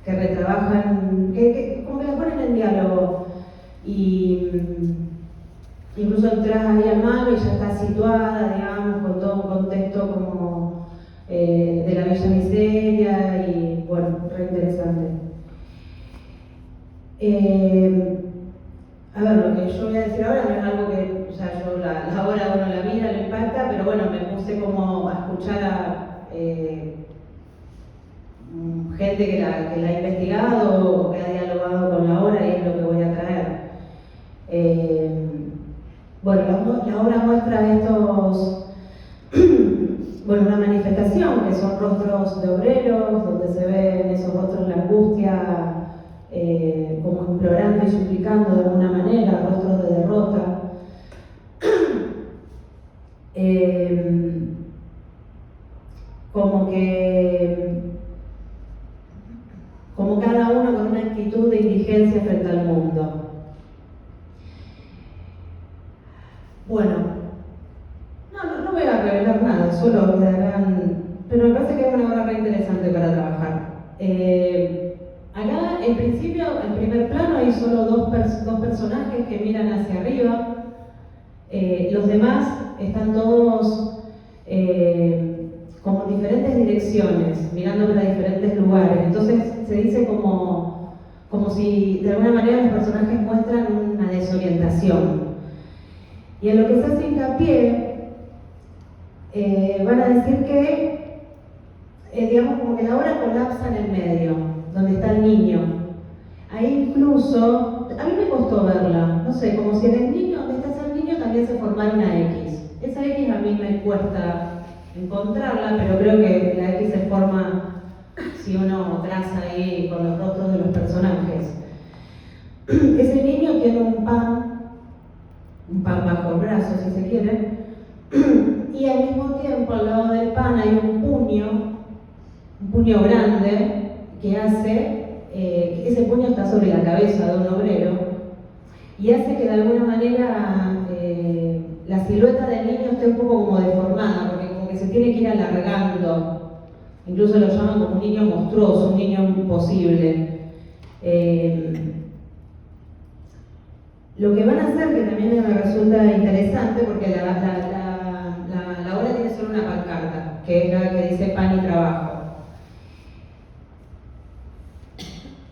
que retrabajan, que como que la ponen en diálogo, y incluso entras ahí al Malva y ya está situada, digamos, con todo un contexto como de la Bella Miseria, y bueno, re interesante. A ver, lo que yo voy a decir ahora no es algo que, o sea, yo la obra uno la mira, le impacta, pero bueno, me puse como a escuchar a gente que la ha investigado o que ha dialogado con la obra, y es lo que voy a traer. Bueno, la obra muestra estos, bueno, una manifestación que son rostros de obreros, donde se ven esos rostros la angustia, como implorando y suplicando de alguna manera, rostros de derrota. Como cada uno con una actitud de indigencia frente al mundo. Bueno, no voy a revelar nada, solo quedarán, pero me parece que es una obra re interesante para trabajar. Acá, en principio, en primer plano hay solo dos personajes que miran hacia arriba. Los demás están todos como en diferentes direcciones, mirando para diferentes lugares. Entonces se dice como si de alguna manera los personajes muestran una desorientación. Y en lo que se hace hincapié, van a decir que, digamos, como que la obra colapsa en el medio, donde está el niño. Ahí incluso, a mí me costó verla, no sé, como si en el niño, donde está el niño, también se formara una X. Esa X a mí me cuesta encontrarla, pero creo que la X se forma si uno traza ahí con los rostros de los personajes. Ese niño tiene un pan bajo el brazo, si se quiere, y al mismo tiempo al lado del pan hay un puño grande que hace, ese puño está sobre la cabeza de un obrero, y hace que de alguna manera la silueta del niño esté un poco como deformada, porque como que se tiene que ir alargando. Incluso lo llaman como un niño monstruoso, un niño imposible. Lo que van a hacer, que también me resulta interesante, porque la obra tiene solo una pancarta, que es la que dice pan y trabajo.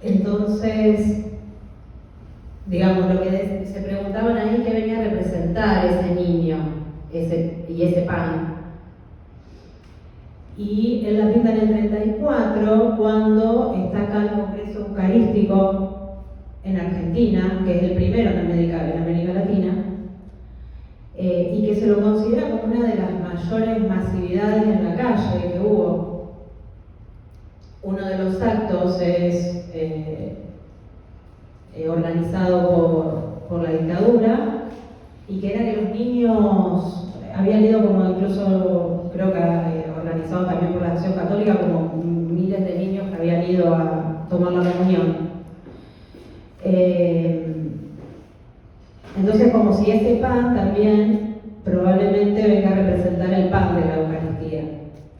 Entonces, digamos, lo que se preguntaban ahí, ¿qué venía a representar ese niño y ese pan? Y él la pinta en el 34, cuando está acá el Congreso Eucarístico en Argentina, que es el primero en América Latina, y que se lo considera como una de las mayores masividades en la calle que hubo. Uno de los actos es organizado por la dictadura, y que era que los niños habían ido, como incluso creo que organizado también por la Acción Católica, como miles de niños que habían ido a tomar la comunión. Entonces, como si ese pan también probablemente venga a representar el pan de la Eucaristía,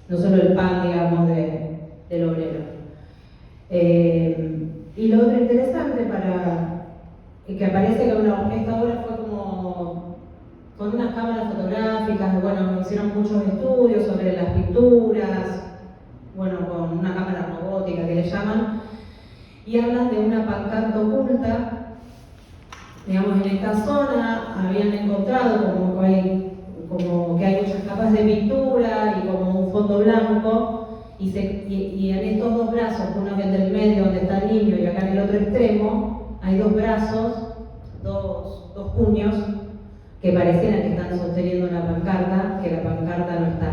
no solo el pan, digamos, del obrero. Y lo otro interesante que aparece que esta obra fue como con unas cámaras fotográficas, bueno, hicieron muchos estudios sobre las pinturas, bueno, con una cámara robótica que le llaman, y hablan de una pancarta oculta. Digamos, en esta zona habían encontrado como que hay muchas capas de pintura y como un fondo blanco, y en estos dos brazos, uno que es del medio donde está el niño y acá en el otro extremo, hay dos brazos, dos puños que parecieran que están sosteniendo una pancarta, que la pancarta no está.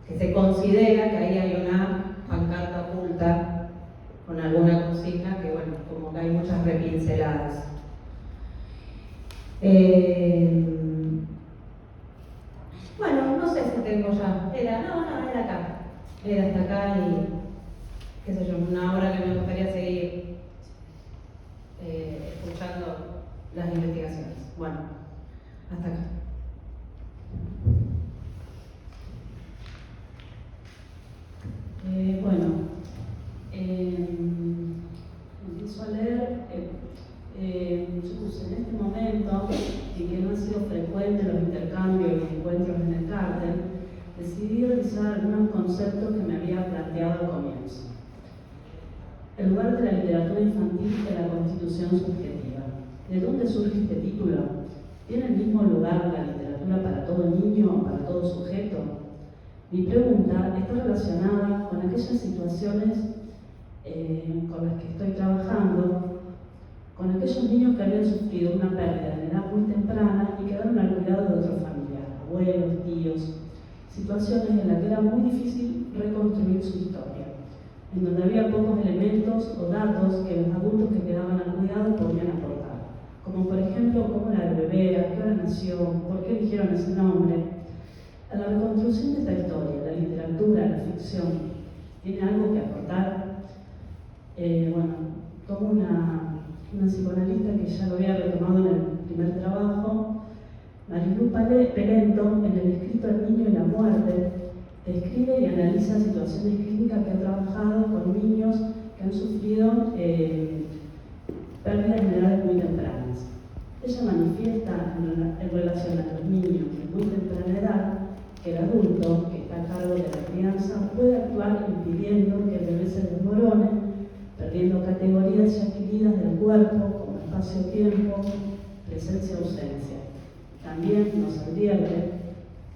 Que se considera que ahí hay una pancarta oculta con alguna consigna que, bueno, como que hay muchas repinceladas. Bueno, no sé si tengo ya. Era acá. Era hasta acá y, qué sé yo, una obra que me gustaría seguir las investigaciones. Bueno, hasta acá.
Empiezo a leer. Yo puse en este momento, en que no han sido frecuentes los intercambios y encuentros en el cártel, decidí revisar algunos conceptos que me había planteado al comienzo. El lugar de la literatura infantil en la constitución subjetiva. ¿De dónde surge este título? ¿Tiene el mismo lugar la literatura para todo niño o para todo sujeto? Mi pregunta está relacionada con aquellas situaciones con las que estoy trabajando, con aquellos niños que habían sufrido una pérdida en edad muy temprana y quedaron al cuidado de otro familiar, abuelos, tíos, situaciones en las que era muy difícil reconstruir su historia, en donde había pocos elementos o datos que los adultos que quedaban al cuidado podían aportar, como por ejemplo cómo era el bebé, a qué hora nació, por qué eligieron ese nombre. A la reconstrucción de esta historia, la literatura, la ficción, ¿tiene algo que aportar? Como una psicoanalista que ya lo había retomado en el primer trabajo, Marilu Pelento, en el escrito El niño y la muerte, describe y analiza situaciones clínicas que ha trabajado con niños que han sufrido pérdidas en edades muy tempranas. Ella manifiesta en relación a los niños de muy temprana edad que el adulto que está a cargo de la crianza puede actuar impidiendo que el bebé se desmorone, perdiendo categorías ya adquiridas del cuerpo como espacio-tiempo, presencia-ausencia. También nos advierte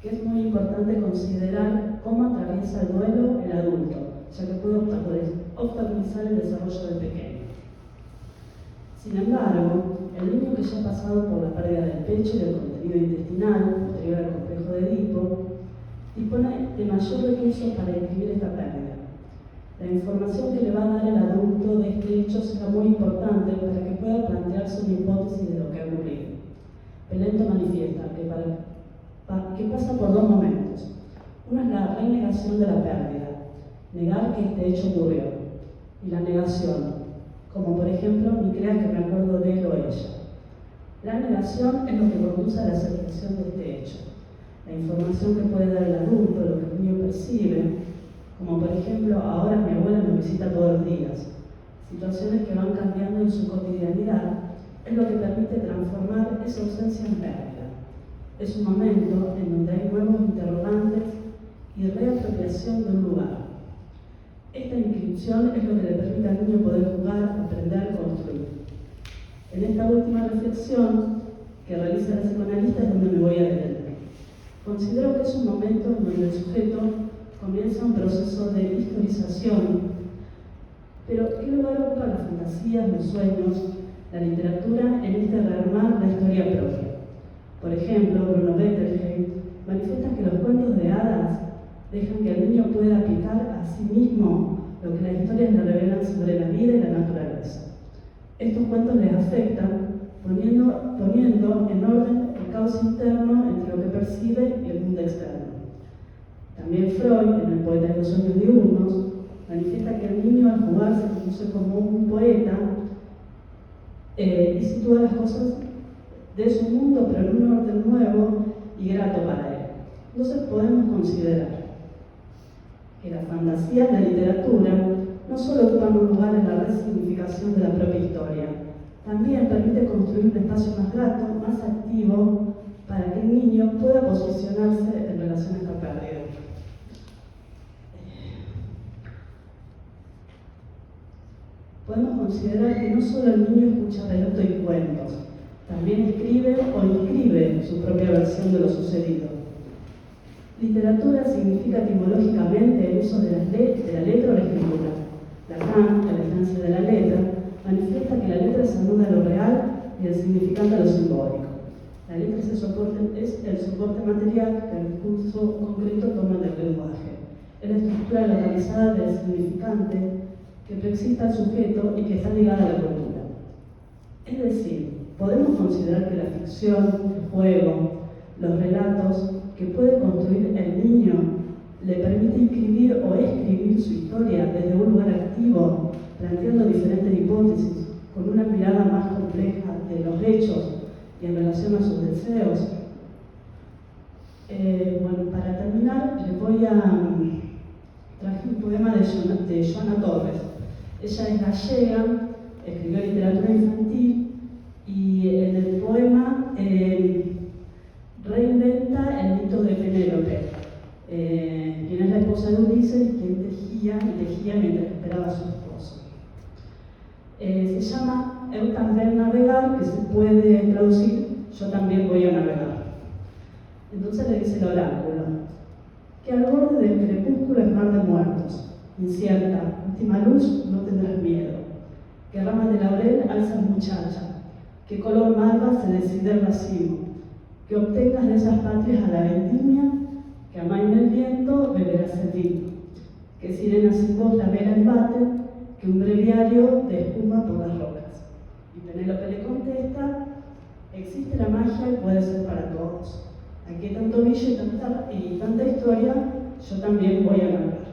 que es muy importante considerar cómo atraviesa el duelo el adulto, ya que puede obstaculizar el desarrollo del pequeño. Sin embargo, el niño que ya ha pasado por la pérdida del pecho y del contenido intestinal, posterior al complejo de Edipo, dispone de mayor recursos para describir esta pérdida. La información que le va a dar el adulto de este hecho será muy importante para que pueda plantearse una hipótesis de lo que ha ocurrido. Pelento manifiesta que pasa por dos momentos. Uno es la renegación de la pérdida, negar que este hecho ocurrió, y la negación, como por ejemplo, ni creas que me acuerdo de él o ella. La negación es lo que conduce a la aceptación de este hecho. La información que puede dar el adulto, lo que el niño percibe, como por ejemplo, ahora mi abuela me visita todos los días. Situaciones que van cambiando en su cotidianidad es lo que permite transformar esa ausencia en pérdida. Es un momento en donde hay nuevos interrogantes y reapropiación de un lugar. Esta inscripción es lo que le permite al niño poder jugar, aprender, construir. En esta última reflexión que realiza la psicoanalista es donde me voy a detener. Considero que es un momento en donde el sujeto comienza un proceso de historización, pero ¿qué lugar ocupa las fantasías, los sueños, la literatura en este rearmar la historia propia? Por ejemplo, Bruno Bettelheim manifiesta que los cuentos de hadas dejan que el niño pueda aplicar a sí mismo lo que las historias le revelan sobre la vida y la naturaleza. Estos cuentos les afectan poniendo en orden el caos interno entre lo que percibe y el mundo externo. También Freud, en El poeta de los sueños diurnos, manifiesta que el niño al jugar se conoce como un poeta y sitúa las cosas de su mundo, pero en un orden nuevo y grato para él. Entonces podemos considerar que la fantasía y la literatura no solo ocupan un lugar en la resignificación de la propia historia, también permite construir un espacio más grato, más activo, para que el niño pueda posicionarse en relación a esta pérdida. Podemos considerar que no solo el niño escucha relatos y cuentos, también escribe o inscribe su propia versión de lo sucedido. Literatura significa etimológicamente el uso de la letra o la escritura. Lacan, a la distancia de la letra, manifiesta que la letra se anuda a lo real y el significante a lo simbólico. La letra es el soporte material que el discurso concreto toma del lenguaje. Es la estructura localizada del significante que preexiste al sujeto y que está ligada a la cultura. Es decir, podemos considerar que la ficción, el juego, los relatos que puede construir el niño le permite inscribir o escribir su historia desde un lugar activo, planteando diferentes hipótesis, con una mirada más compleja de los hechos y en relación a sus deseos. Bueno, para terminar, les traje un poema de Joana Torres. Ella es gallega, escribió literatura infantil y en el poema reinventa el mito de Penélope, quien es la esposa de Ulises y quien tejía mientras esperaba a su esposo. Se llama Eu también navegar, que se puede traducir yo también voy a navegar. Entonces le dice el oráculo, que al borde del crepúsculo es mar de muertos, incierta, última luz, no tendrás miedo, que ramas de laurel alzas muchacha, que color malva se decide el racimo, que obtengas de esas patrias a la vendimia, que amaine el viento beberás el vino, que sirena sin voz la vela embate, que un breviario de espuma por las rocas. Y Penélope le contesta, existe la magia y puede ser para todos. Aquí hay tanto brillo y tanta historia, yo también voy a navegar.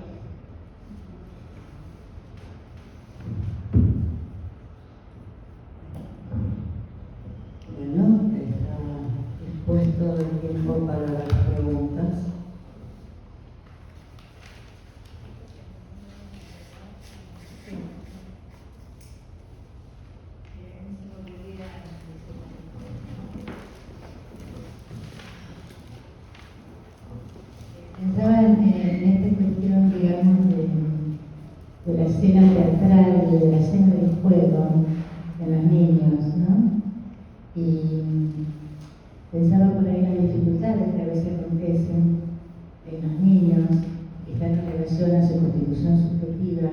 Bueno, está dispuesto el tiempo para las preguntas.
Pensaba en esta cuestión, digamos, de la escena teatral, de la escena del juego en los niños, ¿no? Y pensaba por ahí las dificultades que a veces acontecen en los niños que están en relación a su constitución subjetiva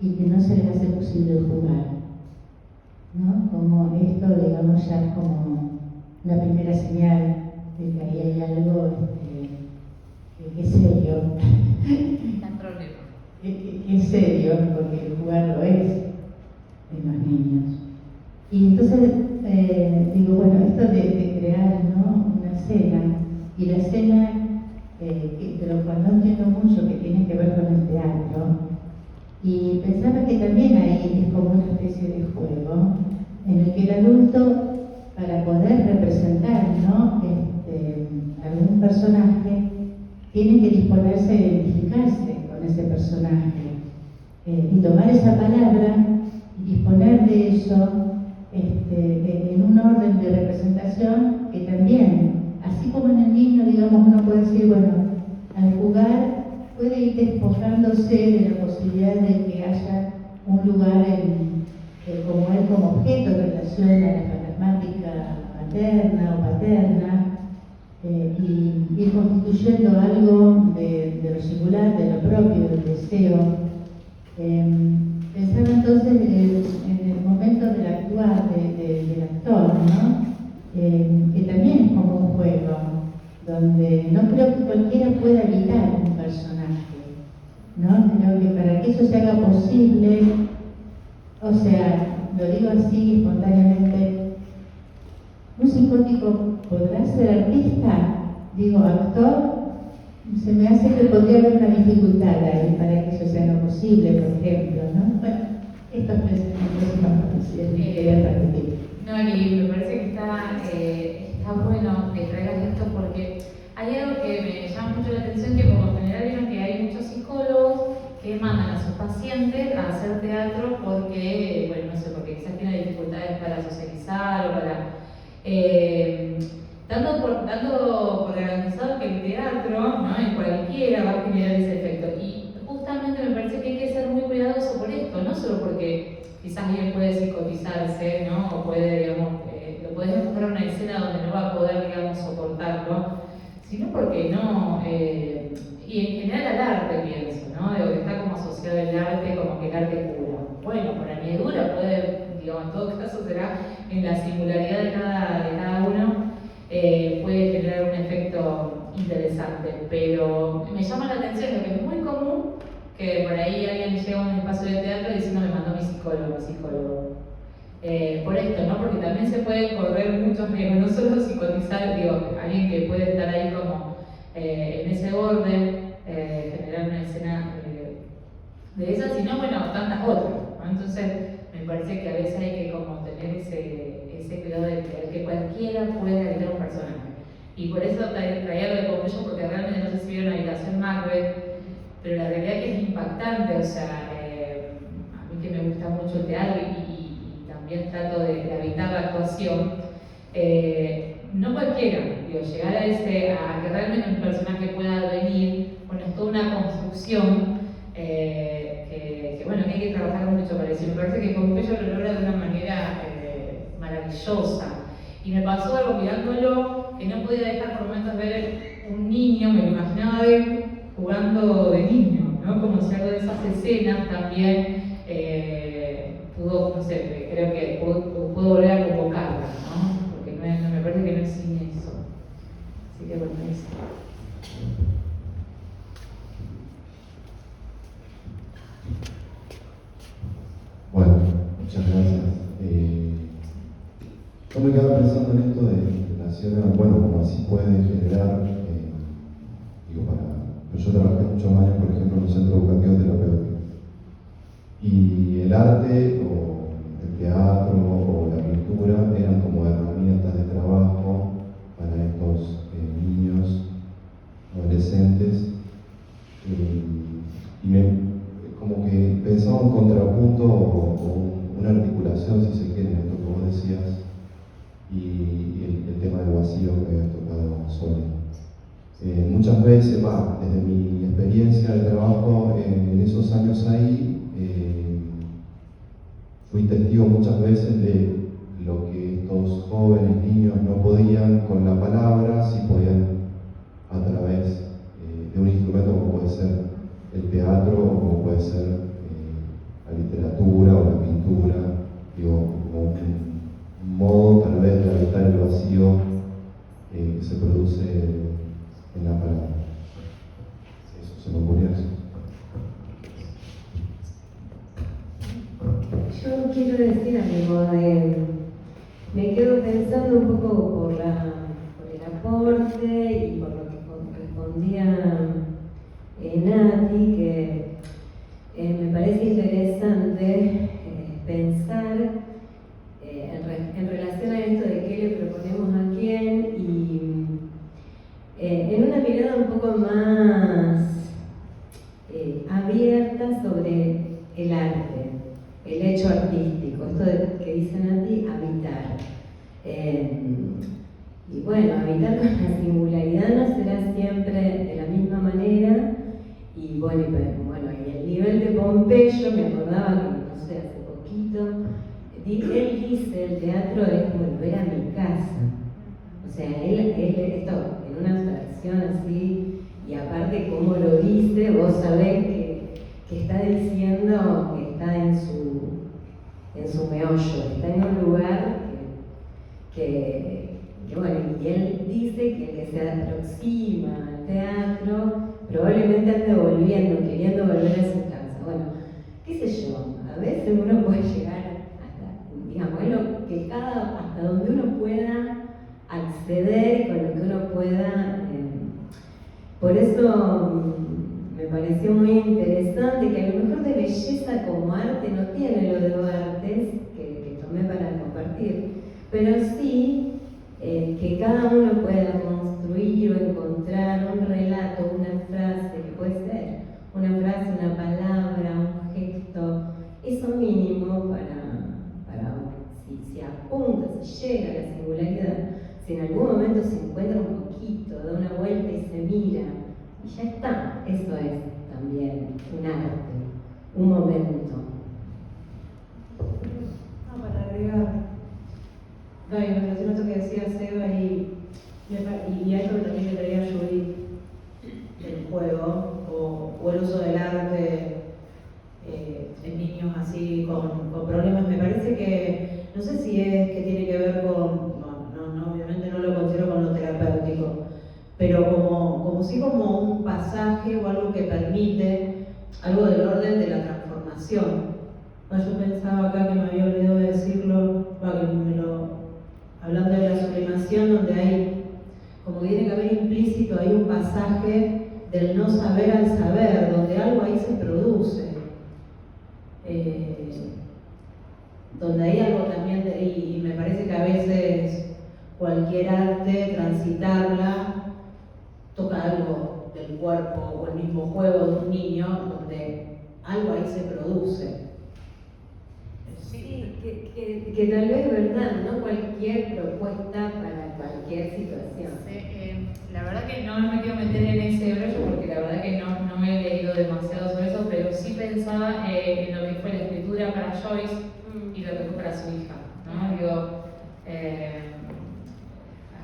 y que no se les hace posible jugar, ¿no? Como esto, digamos, ya es como una primera señal de que ahí hay algo que es serio. Que es serio, porque el jugar lo es en los niños. Y entonces digo, bueno, esto de crear, ¿no?, una escena, y la escena, de lo cual no entiendo mucho, que tiene que ver con el teatro, y pensaba que también ahí es como una especie de juego, en el que el adulto, para poder representar, ¿no?, algún personaje, tiene que disponerse a identificarse con ese personaje, y tomar esa palabra y disponer de eso en un orden de representación que también, así como en el niño, digamos, uno puede decir, bueno, al jugar puede ir despojándose de la posibilidad de que haya un lugar como él como objeto en relación a la paradigmática materna o paterna, y ir constituyendo algo de lo singular, de lo propio, del deseo. Pensaba entonces en el momento del actuar, del actor, ¿no? Que también es como un juego, donde no creo que cualquiera pueda evitar un personaje, ¿no? Creo que para que eso se haga posible, o sea, lo digo así espontáneamente, ¿un psicótico podrá ser artista? Digo, actor, se me hace que podría haber una dificultad ahí para que eso sea no posible, por ejemplo, ¿no? Bueno, estos pensamientos más fáciles que quería transmitir.
No, y me parece que está bueno que traigas esto porque hay algo que me llama mucho la atención, que como en general vieron que hay muchos psicólogos que mandan a sus pacientes a hacer teatro porque, bueno, no sé, porque quizás tienen dificultades para socializar o para... dando por garantizado que el teatro, ¿no?, en cualquiera va a generar ese efecto. Y justamente me parece que hay que ser muy cuidadoso por esto, no solo porque quizás alguien puede psicotizarse, ¿no?, o puede, digamos, lo puedes enfocar en una escena donde no va a poder, digamos, soportarlo, sino porque no, y en general al arte pienso, ¿no?, digo, que está como asociado el arte, como que el arte cura. Bueno, por añadidura puede, digamos, en todo caso será en la singularidad de cada uno, puede generar un efecto interesante, pero me llama la atención lo que es muy común, que por ahí alguien llega a un espacio de teatro diciendo me mandó mi psicólogo. Por esto, ¿no? Porque también se pueden correr muchos riesgos, no solo psicotizar, digo, alguien que puede estar ahí como en ese orden, generar una escena de esas, sino, bueno, tantas otras, ¿no? Entonces, me parece que a veces hay que como tener ese cuidado de creer que cualquiera puede habitar un personaje. Y por eso traía lo de Pompeyo, porque realmente no sé si vieron Habitación Macbeth, pero la realidad es que es impactante. O sea, a mí que me gusta mucho el teatro y también trato de habitar la actuación, no cualquiera, digo, llegar a que realmente un personaje pueda venir, bueno, es toda una construcción que bueno, que hay que trabajar mucho para eso. Me parece que Pompeyo lo logra de una manera maravillosa. Y me pasó algo mirándolo, que no podía dejar por momentos ver un niño, me lo imaginaba ver jugando de niño, ¿no? Como si algo de esas escenas también pudo, no sé, creo que pudo volver a convocarla, ¿no? Porque no me parece que no es cine eso. Así que bueno, eso.
Bueno, muchas gracias. Yo me quedaba pensando en esto de la ciudad, bueno, como así puede generar, yo trabajé muchos años, por ejemplo, en un centro educativo terapéutico. Y el arte, o el teatro, o la pintura eran como herramientas de trabajo para estos niños, adolescentes. Como que pensaba un contrapunto o una articulación, si se quiere, en esto que vos decías, y el tema del vacío que había tocado Sonia. Muchas veces, desde mi experiencia de trabajo en esos años ahí, fui testigo muchas veces de lo que estos jóvenes, niños no podían con la palabra, sí podían a través de un instrumento como puede ser el teatro o como puede ser la literatura o la pintura, como un modo tal vez de habitar el vacío que se produce en la palabra. Eso se me ocurrió eso.
Yo quiero decir algo, me quedo pensando un poco por el aporte y por lo que respondía Nati, que me parece interesante pensar en relación a esto de qué le proponemos a quién y en una mirada un poco más abierta sobre el arte, el hecho artístico, esto que dice Nati, habitar. Y bueno, habitar con la singularidad no será siempre de la misma manera. Y bueno, y el nivel de Pompeyo, me acordaba que, no sé, hace poquito, él dice, el teatro es volver a mi casa. O sea, él esto en una abstracción así, y aparte cómo lo dice, vos sabés que está diciendo que está en su meollo, está en un lugar que bueno, y él dice que el que se aproxima al teatro probablemente ande queriendo volver a su casa. Bueno, qué sé yo, a veces uno puede llegar hasta, digamos, hasta donde uno pueda acceder y con lo que uno pueda. Por eso me pareció muy interesante que a lo mejor de belleza como arte no tiene lo de Oartes, que tomé para compartir, pero sí que cada uno pueda construir o encontrar un relato, una frase, que puede ser una frase, una palabra, un gesto, eso mínimo para si apunta, si llega a la singularidad, si en algún momento se encuentra un poquito, da una vuelta y se mira, y ya está, eso es también un arte, un momento.
Para agregar, en relación a esto que decía Seba y a esto que también le traía Judith del juego o el uso del arte en niños así con problemas, me parece que, no sé si es que tiene que ver con, no, obviamente no lo considero con lo terapéutico, pero como un pasaje o algo que permite algo del orden de la transformación. Yo pensaba acá que me había olvidado de decirlo, hablando de la sublimación, donde hay, como que tiene que haber implícito ahí un pasaje del no saber al saber, donde algo ahí se produce. donde hay algo también, y me parece que a veces cualquier arte, transitarla, toca algo del cuerpo o el mismo juego de un niño, donde algo ahí se produce.
Sí, que tal vez es verdad, no cualquier propuesta para cualquier situación.
La verdad que no me quiero meter en ese brollo porque la verdad que no me he leído demasiado sobre eso, pero sí pensaba en lo que fue la escritura para Joyce y lo que fue para su hija, ¿no? Digo,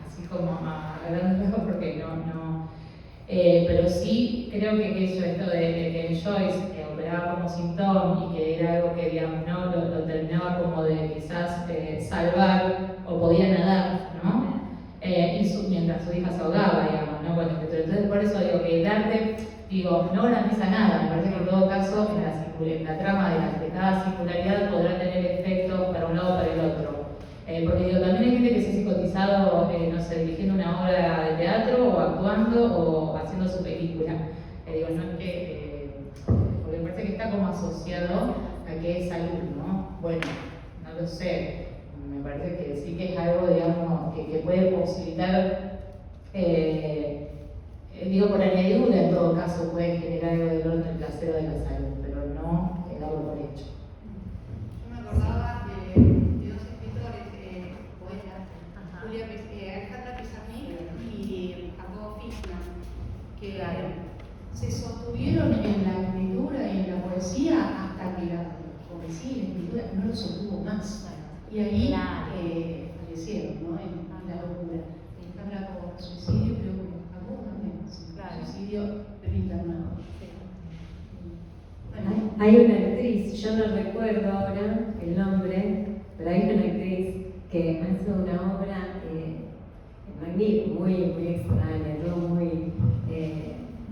así como a grandes rasgos porque pero sí creo que esto de que Joyce operaba como síntoma y que era algo que, digamos, ¿no? lo terminaba como de quizás salvar o podía nadar, ¿no? Mientras su hija se ahogaba, digamos, ¿no? Bueno, entonces por eso digo que el arte, digo, no garantiza nada, me parece que en todo caso en la trama de cada singularidad podrá tener efectos para un lado o para el otro. Porque digo, también hay gente que se ha psicotizado, no sé, dirigiendo una obra de teatro o actuando o haciendo su película. Digo, no es que, porque me parece que está como asociado a que es salud, ¿no? Bueno, no lo sé, me parece que sí que es algo, digamos, que puede posibilitar, digo, por añadidura en todo caso puede generar algo del orden del placer o de la salud, pero no darlo por hecho.
Yo me acordaba de dos escritores, poetas, Alejandra Pizarnik y Jacobo Fischner, que se sostuvieron en la escritura y en la poesía hasta que la poesía y la escritura no lo sostuvo más. Y ahí fallecieron, ¿no? En la locura. Alejandra por suicidio, creo que Jacobo también, suicidio del internado.
Hay una actriz, yo no recuerdo ahora el nombre, pero hay una actriz que hace una obra magnífica, muy extraña, todo muy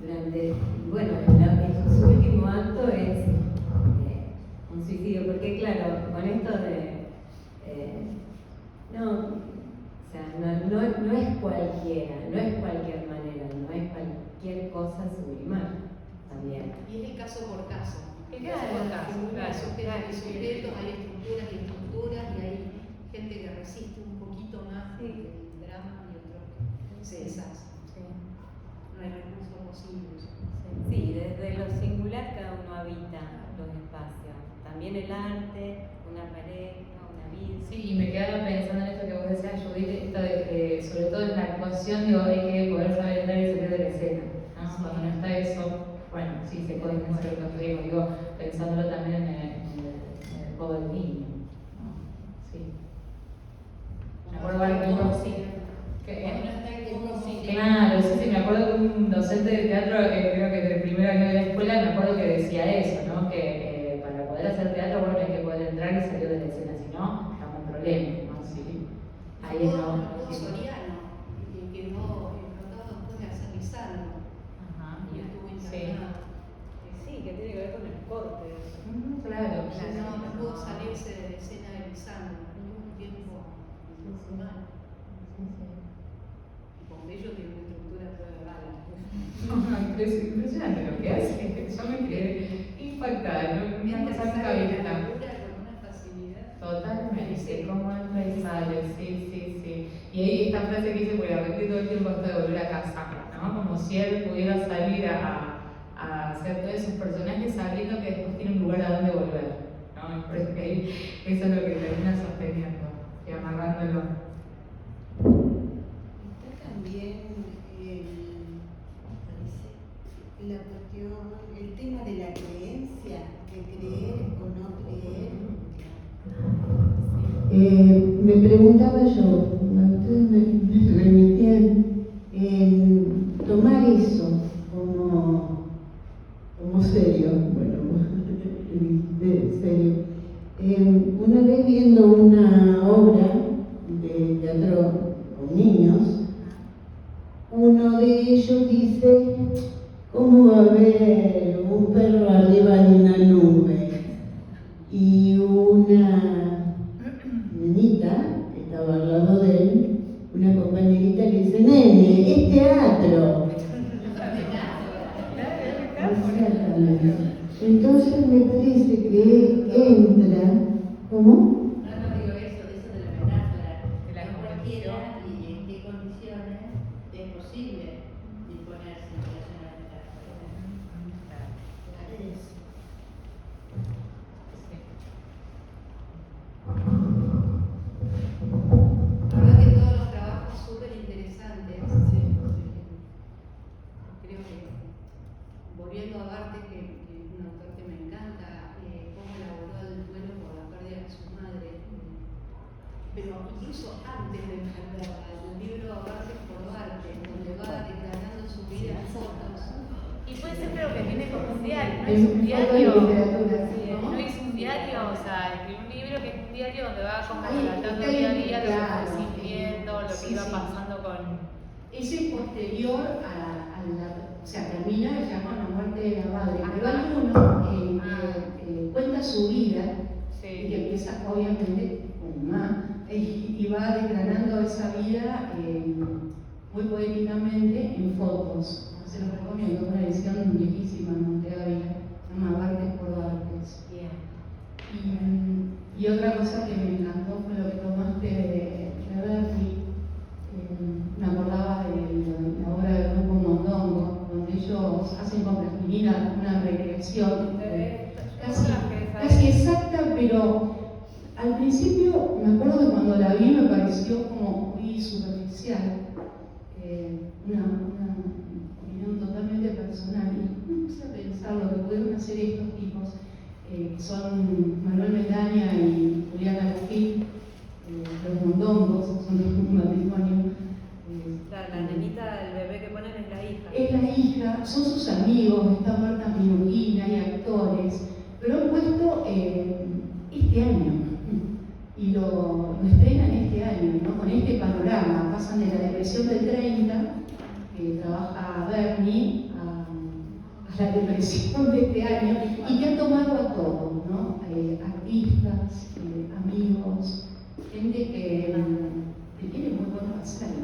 durante, bueno, su último acto es un suicidio, porque claro, con esto de no es cualquiera, no es cualquier manera, no es cualquier cosa sublimar también.
Y es el caso por caso.
El caso por caso, claro.
Hay sujetos, hay estructuras y estructuras, y hay gente que resiste un poquito más el drama y otros que se deshacen. No hay recursos posibles.
Sí, desde lo singular cada uno habita los espacios. También el arte, una pareja, una vida.
Sí, y me quedaba pensando en esto que vos decías, Judith, esto de sobre todo en la actuación, digo, hay que poder saber entrar y salir de la escena, ¿no? Sí. Cuando no está eso, bueno, sí, se pueden hacer los riesgos, digo, pensándolo también en el juego del niño, ¿no? Sí. Me acuerdo ahora que claro, sí, me acuerdo que un docente de teatro, creo que del primer año de la escuela, me acuerdo que decía eso, ¿no? Que para poder hacer teatro, bueno, hay que poder entrar y salir de la escena, si no, estamos en problemas, ¿no? Sí. Ahí no.
Soriano, que quedó explotado después de hacer Lizardo.
Ajá,
Y estuvo
sí.
internado.
Sí, que tiene que ver con el corte.
Claro,
No pudo salirse de la escena de Lizardo, tuvo un tiempo mal. Y Pompeyo tiene una estructura toda rara.
Impresionante lo que hace, yo me quedé impactada, ¿no? Una cosa nunca vista.
Con una facilidad.
Totalmente, como entra y sale, sí. Y ahí esta frase que dice, porque la repito todo el tiempo, esto de volver a casa, ¿no? Como si él pudiera salir a hacer todos esos personajes sabiendo que después tiene un lugar a donde volver, ¿no? Me parece que ahí eso es lo que termina sosteniendo y amarrándolo.
Está también la cuestión, el tema de la creencia, de creer o no creer. Me preguntaba yo, ustedes me remitían en tomar eso como serio, bueno, de serio. Una vez viendo una obra de teatro con niños, uno de ellos dice: ¿cómo va a haber un perro arriba de una nube? Y una nenita que estaba al lado de él, una compañerita, le dice: nene, es teatro. Exactamente. Entonces me parece que entra, ¿cómo?
antes de entenderla, el libro Arte por Arte, donde va declarando su vida en fotos.
Y puede ser, pero que tiene como un diario, no
En
es un
foto y
diario.
literatura,
Sí,
¿no?
no es un diario, o sea, escribió un libro que es un diario donde va como
Ay,
relatando
está
día a
bien,
día lo que
claro.
va sintiendo, lo que
Sí,
iba
sí.
pasando con.
Ese es posterior a la, o sea, termina ya con la muerte de la madre, pero hay uno que cuenta su vida y que empieza obviamente con mamá y va declarando esa vida muy poéticamente en fotos. Se lo recomiendo, una edición viejísima en Monte Ávila, se llama Bartes por Bartes. Y otra cosa que me encantó fue lo que tomaste de Berti. Me acordaba de la obra del grupo Mondongo, donde ellos hacen con plastilina una recreación casi exacta, pero al principio me acuerdo que cuando la vi me pareció como muy superficial, una opinión totalmente personal, y me puse a pensar lo que pudieron hacer estos tipos, que son Manuel Mendaña y Juliana Lafil, los Mondongos, son un matrimonio.
La nenita, el bebé que ponen es la hija.
Es la hija, son sus amigos, está Marta Minujín, hay actores, pero han puesto este año y lo estrenan este año, ¿no? Con este panorama. Pasan de la depresión del 30, que trabaja Bernie, a la depresión de este año y que han tomado a todos, ¿no? Artistas, amigos, gente que tiene muy buenos pasajes.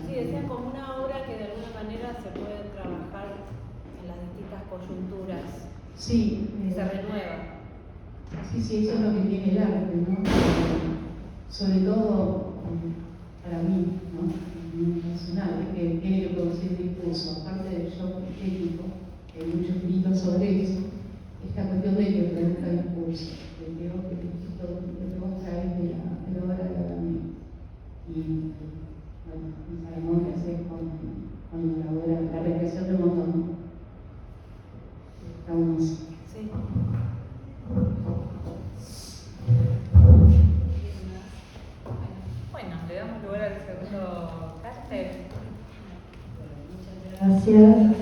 Sí, decían como una obra que de alguna manera se puede trabajar en las distintas coyunturas.
Sí,
que se renueva.
Sí, eso es lo que tiene el arte, ¿no? Sobre todo para mí, ¿no? Muy personal, que tiene que producir discurso, aparte del shock estético, que hay muchos escritos sobre eso, esta cuestión de que produzca discurso, que creo que lo que vos traes de la obra de Adán. Y bueno, no sabemos qué hacer con la obra, la represión de Montón. Estamos.
Sí.
Bueno, le damos lugar al segundo cartel.
Gracias.